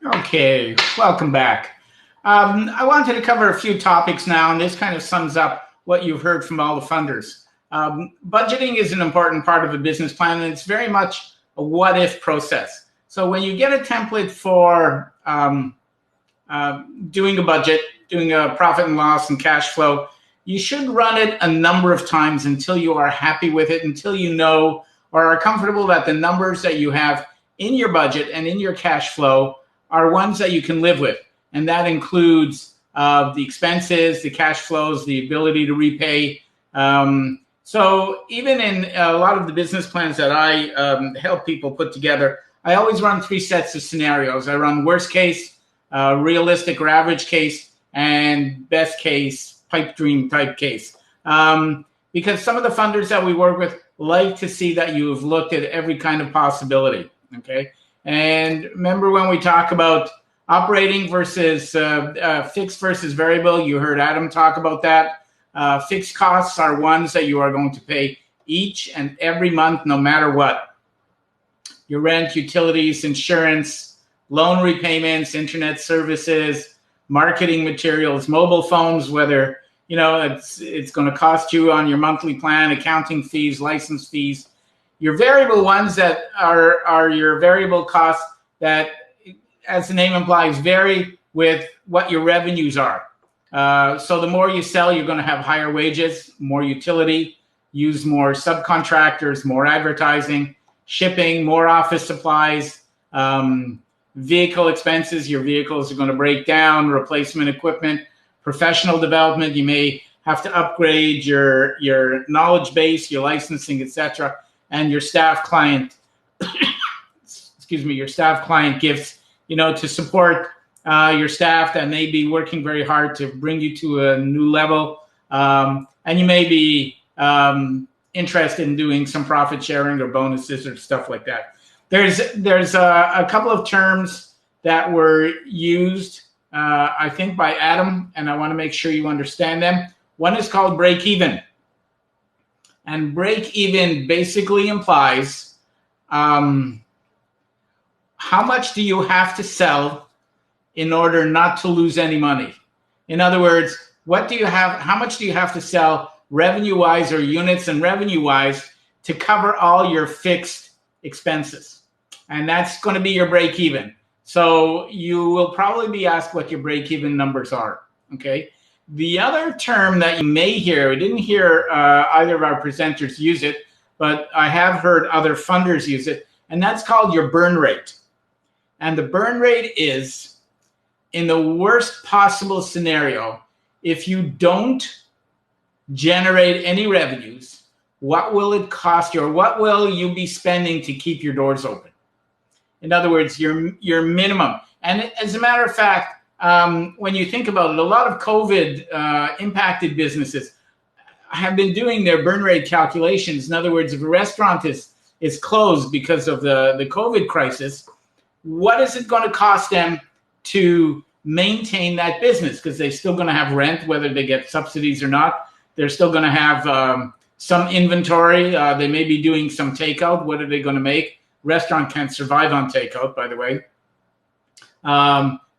Okay, welcome back. I wanted to cover a few topics now, and this kind of sums up what you've heard from all the funders. Budgeting is an important part of a business plan, and it's very much a what-if process. So when you get a template for doing a budget, doing a profit and loss and cash flow, you should run it a number of times until you are happy with it, until you know or are comfortable that the numbers that you have in your budget and in your cash flow are ones that you can live with. And that includes the expenses, the cash flows, the ability to repay. So even in a lot of the business plans that I help people put together, I always run 3 sets of scenarios. I run worst case, realistic or average case, and best case, pipe dream type case. Because some of the funders that we work with like to see that you've looked at every kind of possibility, okay? And remember when we talk about operating versus fixed versus variable, you heard Adam talk about that. Fixed costs are ones that you are going to pay each and every month, no matter what. Your rent, utilities, insurance, loan repayments, internet services, marketing materials, mobile phones, whether it's going to cost you on your monthly plan, accounting fees, license fees. Your variable ones that are your variable costs that, as the name implies, vary with what your revenues are. So the more you sell, you're going to have higher wages, more utility, use more subcontractors, more advertising, shipping, more office supplies, vehicle expenses. Your vehicles are going to break down, replacement equipment, professional development. You may have to upgrade your knowledge base, your licensing, etc., and your staff client, your staff client gifts, to support your staff that may be working very hard to bring you to a new level. And you may be interested in doing some profit sharing or bonuses or stuff like that. There's a couple of terms that were used, I think, by Adam, and I want to make sure you understand them. One is called break even. And break even basically implies how much do you have to sell in order not to lose any money? In other words, how much do you have to sell revenue-wise or units and revenue-wise to cover all your fixed expenses? And that's going to be your break even. So you will probably be asked what your break even numbers are, okay? The other term that you may hear, we didn't hear either of our presenters use it, but I have heard other funders use it, and that's called your burn rate. And the burn rate is, in the worst possible scenario, if you don't generate any revenues, what will it cost you, or what will you be spending to keep your doors open? In other words, your minimum. And as a matter of fact, when you think about it, a lot of COVID impacted businesses have been doing their burn rate calculations. In other words, if a restaurant is closed because of the COVID crisis, what is it going to cost them to maintain that business? Because they're still going to have rent, whether they get subsidies or not. They're still going to have some inventory. They may be doing some takeout. What are they going to make? Restaurant can't survive on takeout, by the way.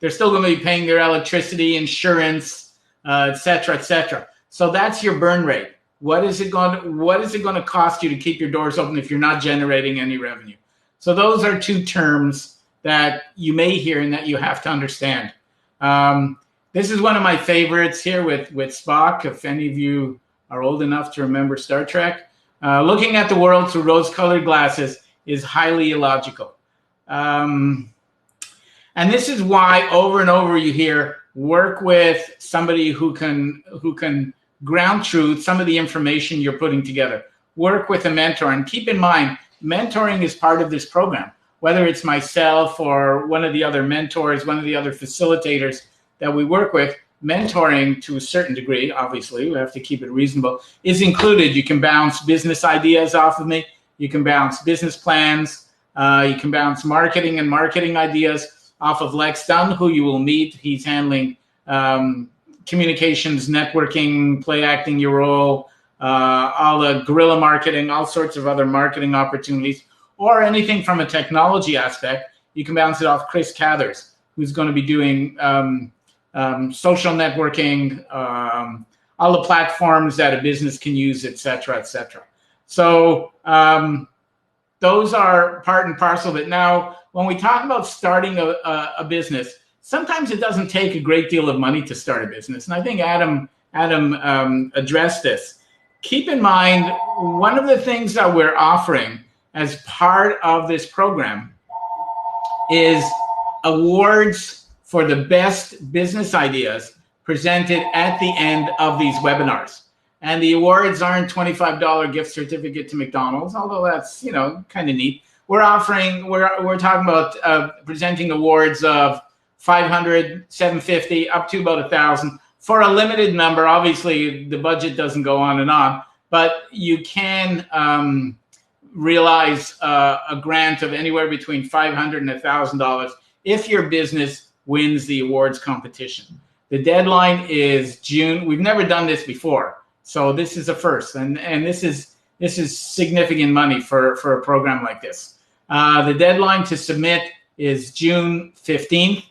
They're still going to be paying their electricity, insurance, et cetera, et cetera. So that's your burn rate. What is it going to cost you to keep your doors open if you're not generating any revenue? So those are 2 terms that you may hear and that you have to understand. This is one of my favorites here with Spock. If any of you are old enough to remember Star Trek, looking at the world through rose-colored glasses is highly illogical. And this is why over and over you hear, work with somebody who can ground truth some of the information you're putting together. Work with a mentor. And keep in mind, mentoring is part of this program. Whether it's myself or one of the other mentors, one of the other facilitators that we work with, mentoring to a certain degree, obviously, we have to keep it reasonable, is included. You can bounce business ideas off of me. You can bounce business plans. You can bounce marketing ideas off of Lex Dunn, who you will meet. He's handling communications, networking, play acting your role, all the guerrilla marketing, all sorts of other marketing opportunities, or anything from a technology aspect. You can bounce it off Chris Cathers, who's going to be doing social networking, all the platforms that a business can use, et cetera, et cetera. So those are part and parcel of it. Now, when we talk about starting a business, sometimes it doesn't take a great deal of money to start a business. And I think Adam addressed this. Keep in mind, one of the things that we're offering as part of this program is awards for the best business ideas presented at the end of these webinars. And the awards aren't $25 gift certificate to McDonald's, although that's, kind of neat. We're talking about presenting awards of $500, $750, up to about $1,000 for a limited number. Obviously, the budget doesn't go on and on, but you can realize a grant of anywhere between $500 and $1,000 if your business wins the awards competition. The deadline is June. We've never done this before, so this is a first, and this is significant money for a program like this. The deadline to submit is June 15th.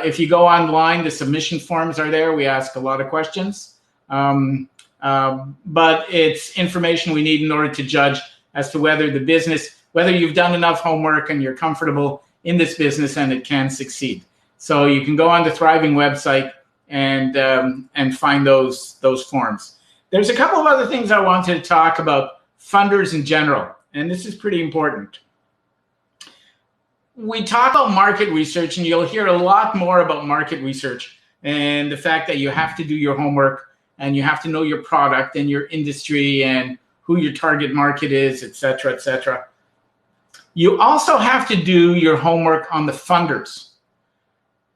If you go online, the submission forms are there. We ask a lot of questions, but it's information we need in order to judge as to whether you've done enough homework and you're comfortable in this business and it can succeed. So you can go on the Thriving website and find those forms. There's a couple of other things I wanted to talk about funders in general, and this is pretty important. We talk about market research, and you'll hear a lot more about market research and the fact that you have to do your homework and you have to know your product and your industry and who your target market is, et cetera, et cetera. You also have to do your homework on the funders.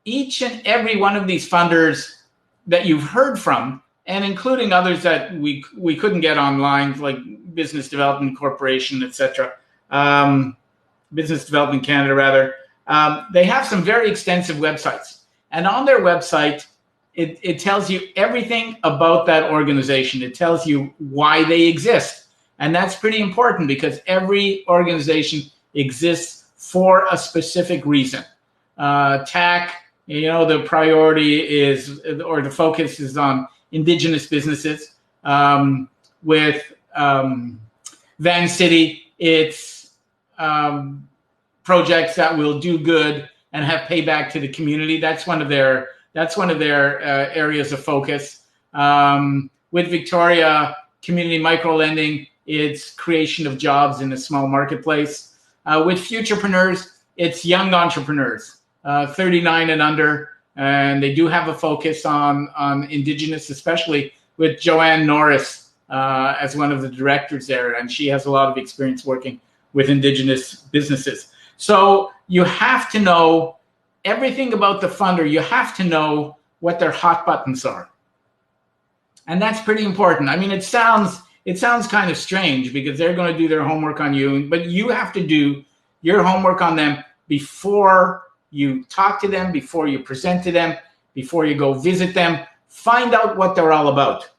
Each and every one of these funders that you've heard from, and including others that we couldn't get online, like Business Development Corporation, et cetera, Business Development Canada, rather, they have some very extensive websites. And on their website, it tells you everything about that organization. It tells you why they exist. And that's pretty important because every organization exists for a specific reason. TAC, the priority is, or the focus is on Indigenous businesses. With Van City, it's projects that will do good and have payback to the community. That's one of their areas of focus. With Victoria Community Microlending, it's creation of jobs in a small marketplace. With Futurepreneurs, it's young entrepreneurs, 39 and under, and they do have a focus on Indigenous, especially with Joanne Norris as one of the directors there, and she has a lot of experience working with Indigenous businesses. So you have to know everything about the funder. You have to know what their hot buttons are. And that's pretty important. I mean, it sounds kind of strange because they're going to do their homework on you, but you have to do your homework on them before you talk to them, before you present to them, before you go visit them. Find out what they're all about.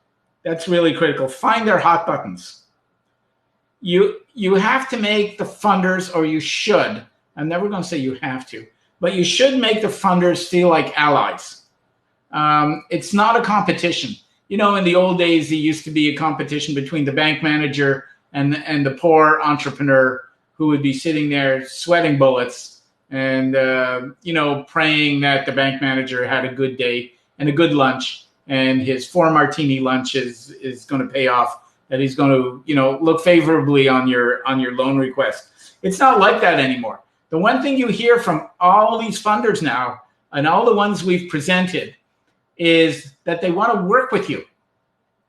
That's really critical. Find their hot buttons. You have to make the funders, or you should, I'm never going to say you have to, but you should make the funders feel like allies. It's not a competition. In the old days, it used to be a competition between the bank manager and the poor entrepreneur who would be sitting there sweating bullets and, praying that the bank manager had a good day and a good lunch, and his 4 martini lunch is going to pay off, that he's going to, look favorably on your loan request. It's not like that anymore. The one thing you hear from all these funders now, and all the ones we've presented, is that they want to work with you.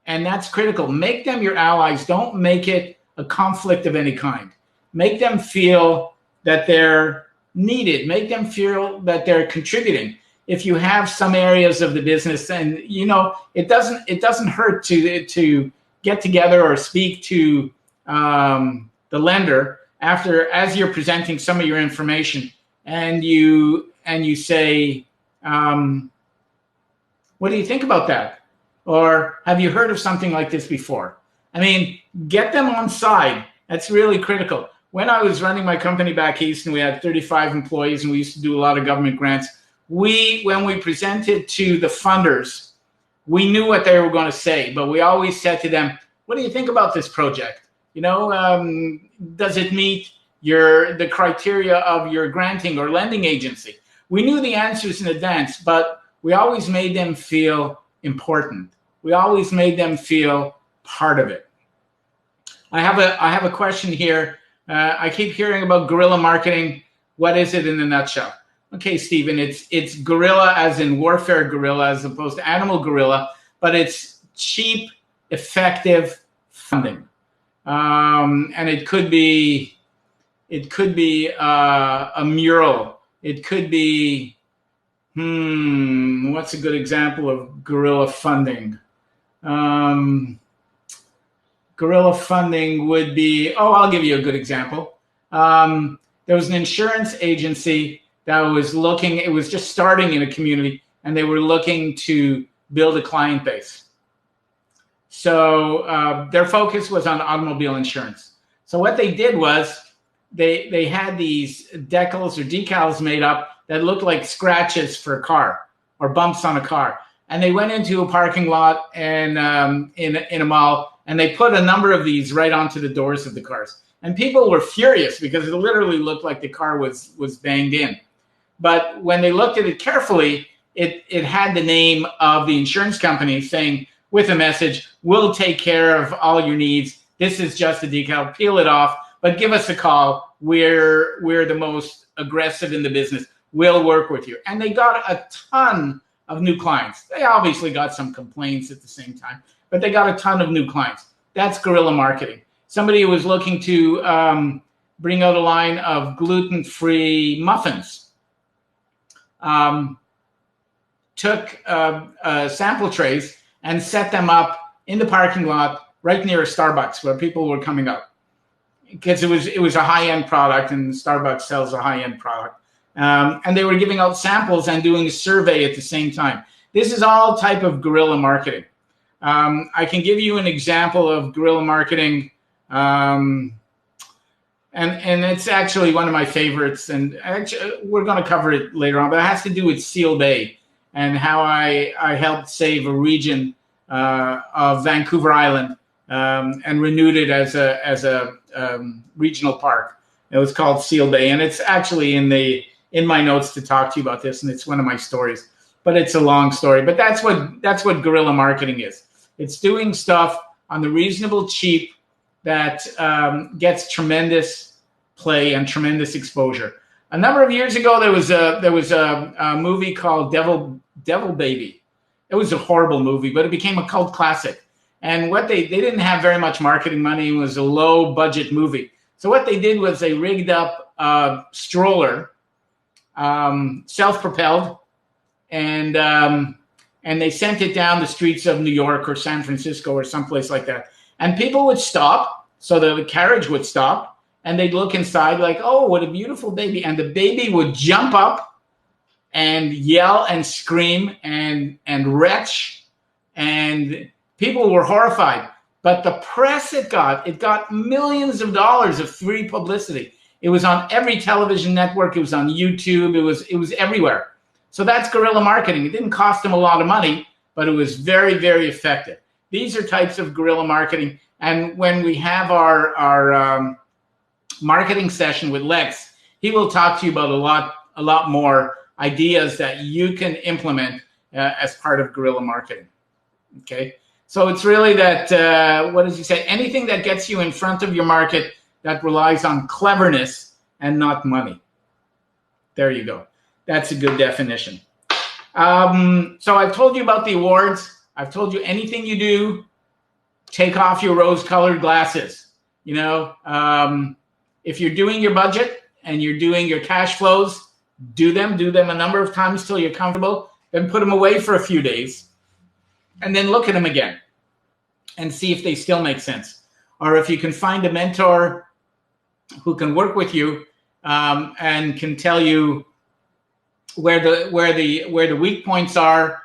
And that's critical. Make them your allies. Don't make it a conflict of any kind. Make them feel that they're needed. Make them feel that they're contributing. If you have some areas of the business, and it doesn't hurt to get together or speak to the lender as you're presenting some of your information, and you say, what do you think about that? Or have you heard of something like this before? I mean, get them on side. That's really critical. When I was running my company back east and we had 35 employees and we used to do a lot of government grants, when we presented to the funders, we knew what they were going to say, but we always said to them, what do you think about this project? You know, does it meet the criteria of your granting or lending agency? We knew the answers in advance, but we always made them feel important. We always made them feel part of it. I have a question here. I keep hearing about guerrilla marketing. What is it in a nutshell? Okay, Stephen, it's guerrilla as in warfare guerrilla as opposed to animal guerrilla, but it's cheap, effective funding. And it could be a mural. It could be, what's a good example of guerrilla funding? Guerrilla funding would be, I'll give you a good example. There was an insurance agency that was looking, it was just starting in a community, and they were looking to build a client base. So their focus was on automobile insurance. So what they did was they had these decals or decals made up that looked like scratches for a car or bumps on a car. And they went into a parking lot and in a mall, and they put a number of these right onto the doors of the cars. And people were furious because it literally looked like the car was banged in. But when they looked at it carefully, it had the name of the insurance company saying, with a message, we'll take care of all your needs. This is just a decal, peel it off, but give us a call. We're the most aggressive in the business. We'll work with you. And they got a ton of new clients. They obviously got some complaints at the same time, but they got a ton of new clients. That's guerrilla marketing. Somebody who was looking to bring out a line of gluten-free muffins. Took sample trays and set them up in the parking lot right near a Starbucks where people were coming up, because it was a high-end product, and Starbucks sells a high-end product. And they were giving out samples and doing a survey at the same time. This is all type of guerrilla marketing. I can give you an example of guerrilla marketing, and it's actually one of my favorites. And actually, we're going to cover it later on, but it has to do with Seal Bay and how I helped save a region of Vancouver Island and renewed it as a regional park. It was called Seal Bay, and it's actually in my notes to talk to you about this, and it's one of my stories. But it's a long story. But that's what guerrilla marketing is. It's doing stuff on the reasonable cheap that gets tremendous play and tremendous exposure. A number of years ago, there was a movie called Devil Baby. It was a horrible movie, but it became a cult classic. And what they didn't have very much marketing money. It was a low budget movie. So what they did was they rigged up a stroller, self-propelled, and they sent it down the streets of New York or San Francisco or someplace like that. And people would stop, so the carriage would stop, and they'd look inside like, oh, what a beautiful baby. And the baby would jump up and yell and scream and retch, and people were horrified. But the press it got millions of dollars of free publicity. It was on every television network. It was on YouTube. It was everywhere. So that's guerrilla marketing. It didn't cost them a lot of money, but it was very, very effective. These are types of guerrilla marketing. And when we have our marketing session with Lex, he will talk to you about a lot more ideas that you can implement as part of guerrilla marketing. Okay, so it's really that, what does he say? Anything that gets you in front of your market that relies on cleverness and not money. There you go. That's a good definition. So I've told you about the awards. I've told you anything you do, take off your rose-colored glasses. You know, if you're doing your budget and you're doing your cash flows, do them a number of times till you're comfortable, then put them away for a few days, and then look at them again and see if they still make sense. Or if you can find a mentor who can work with you and can tell you where the weak points are,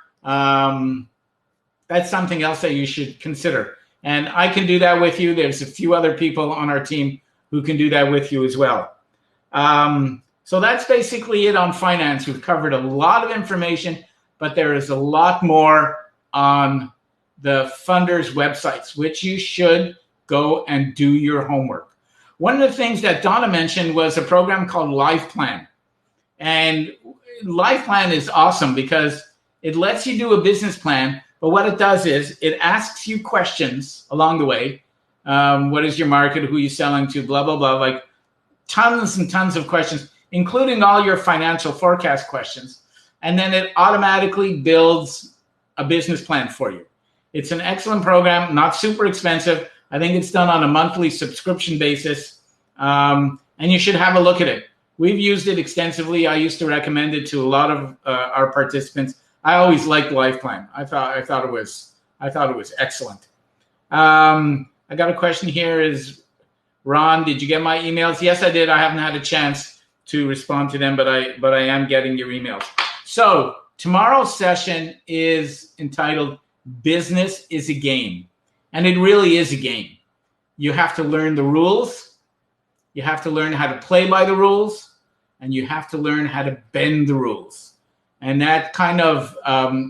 that's something else that you should consider. And I can do that with you. There's a few other people on our team who can do that with you as well. So that's basically it on finance. We've covered a lot of information, but there is a lot more on the funders' websites, which you should go and do your homework. One of the things that Donna mentioned was a program called Life Plan. And Life Plan is awesome because it lets you do a business plan, but what it does is it asks you questions along the way. What is your market? Who are you selling to? Blah, blah, blah. Like tons and tons of questions, including all your financial forecast questions. And then it automatically builds a business plan for you. It's an excellent program, not super expensive. I think it's done on a monthly subscription basis. And you should have a look at it. We've used it extensively. I used to recommend it to a lot of our participants. I always liked Life Plan. I thought it was excellent. I got a question here. Is Ron, did you get my emails? Yes, I did. I haven't had a chance to respond to them, but I am getting your emails. So tomorrow's session is entitled Business is a Game. And it really is a game. You have to learn the rules. You have to learn how to play by the rules, and you have to learn how to bend the rules. And that kind of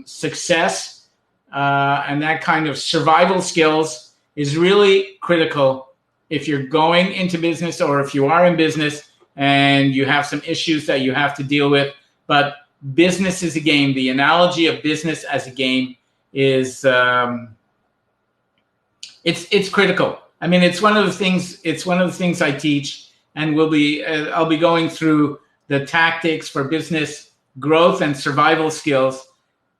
success and that kind of survival skills is really critical if you're going into business or if you are in business and you have some issues that you have to deal with. But business is a game. The analogy of business as a game is it's critical. I mean, it's one of the things I teach, and I'll be going through the tactics for business growth and survival skills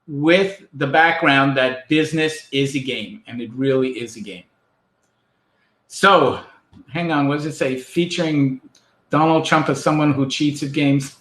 with the background that business is a game, and it really is a game. So, hang on, what does it say? Featuring Donald Trump as someone who cheats at games.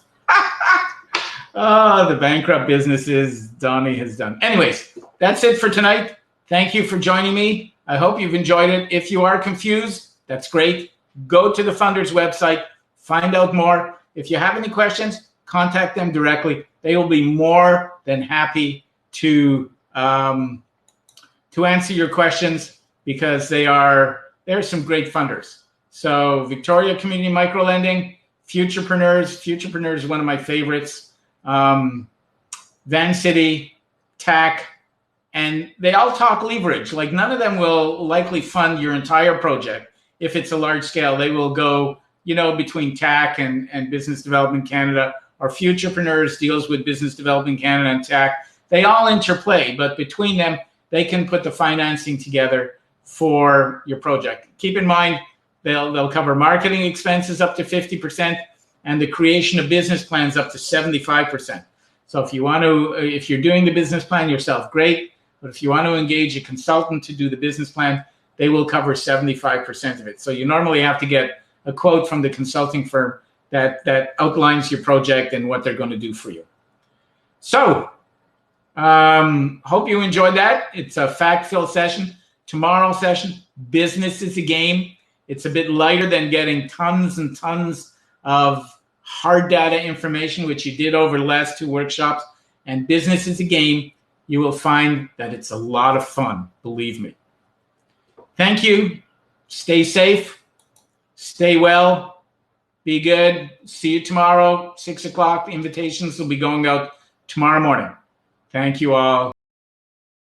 Oh, the bankrupt businesses Donnie has done. Anyways, that's it for tonight. Thank you for joining me. I hope you've enjoyed it. If you are confused, that's great. Go to the funders website, find out more. If you have any questions, contact them directly. They will be more than happy to answer your questions because they're some great funders. So Victoria Community Microlending, Futurepreneurs is one of my favorites. Van City, TAC, and they all talk leverage. Like none of them will likely fund your entire project. If it's a large scale, they will go, between TAC and Business Development Canada, or Futurepreneurs deals with Business Development Canada and TAC. They all interplay, but between them, they can put the financing together for your project. Keep in mind, they'll cover marketing expenses up to 50% and the creation of business plans up to 75%. So if you're doing the business plan yourself, great. But if you want to engage a consultant to do the business plan, they will cover 75% of it. So you normally have to get a quote from the consulting firm that outlines your project and what they're going to do for you. So hope you enjoyed that. It's a fact-filled session. Tomorrow's session, business is a game. It's a bit lighter than getting tons and tons of hard data information, which you did over the last 2 workshops. And business is a game. You will find that it's a lot of fun, believe me. Thank you. Stay safe. Stay well. Be good. See you tomorrow, 6 o'clock. Invitations will be going out tomorrow morning. Thank you all.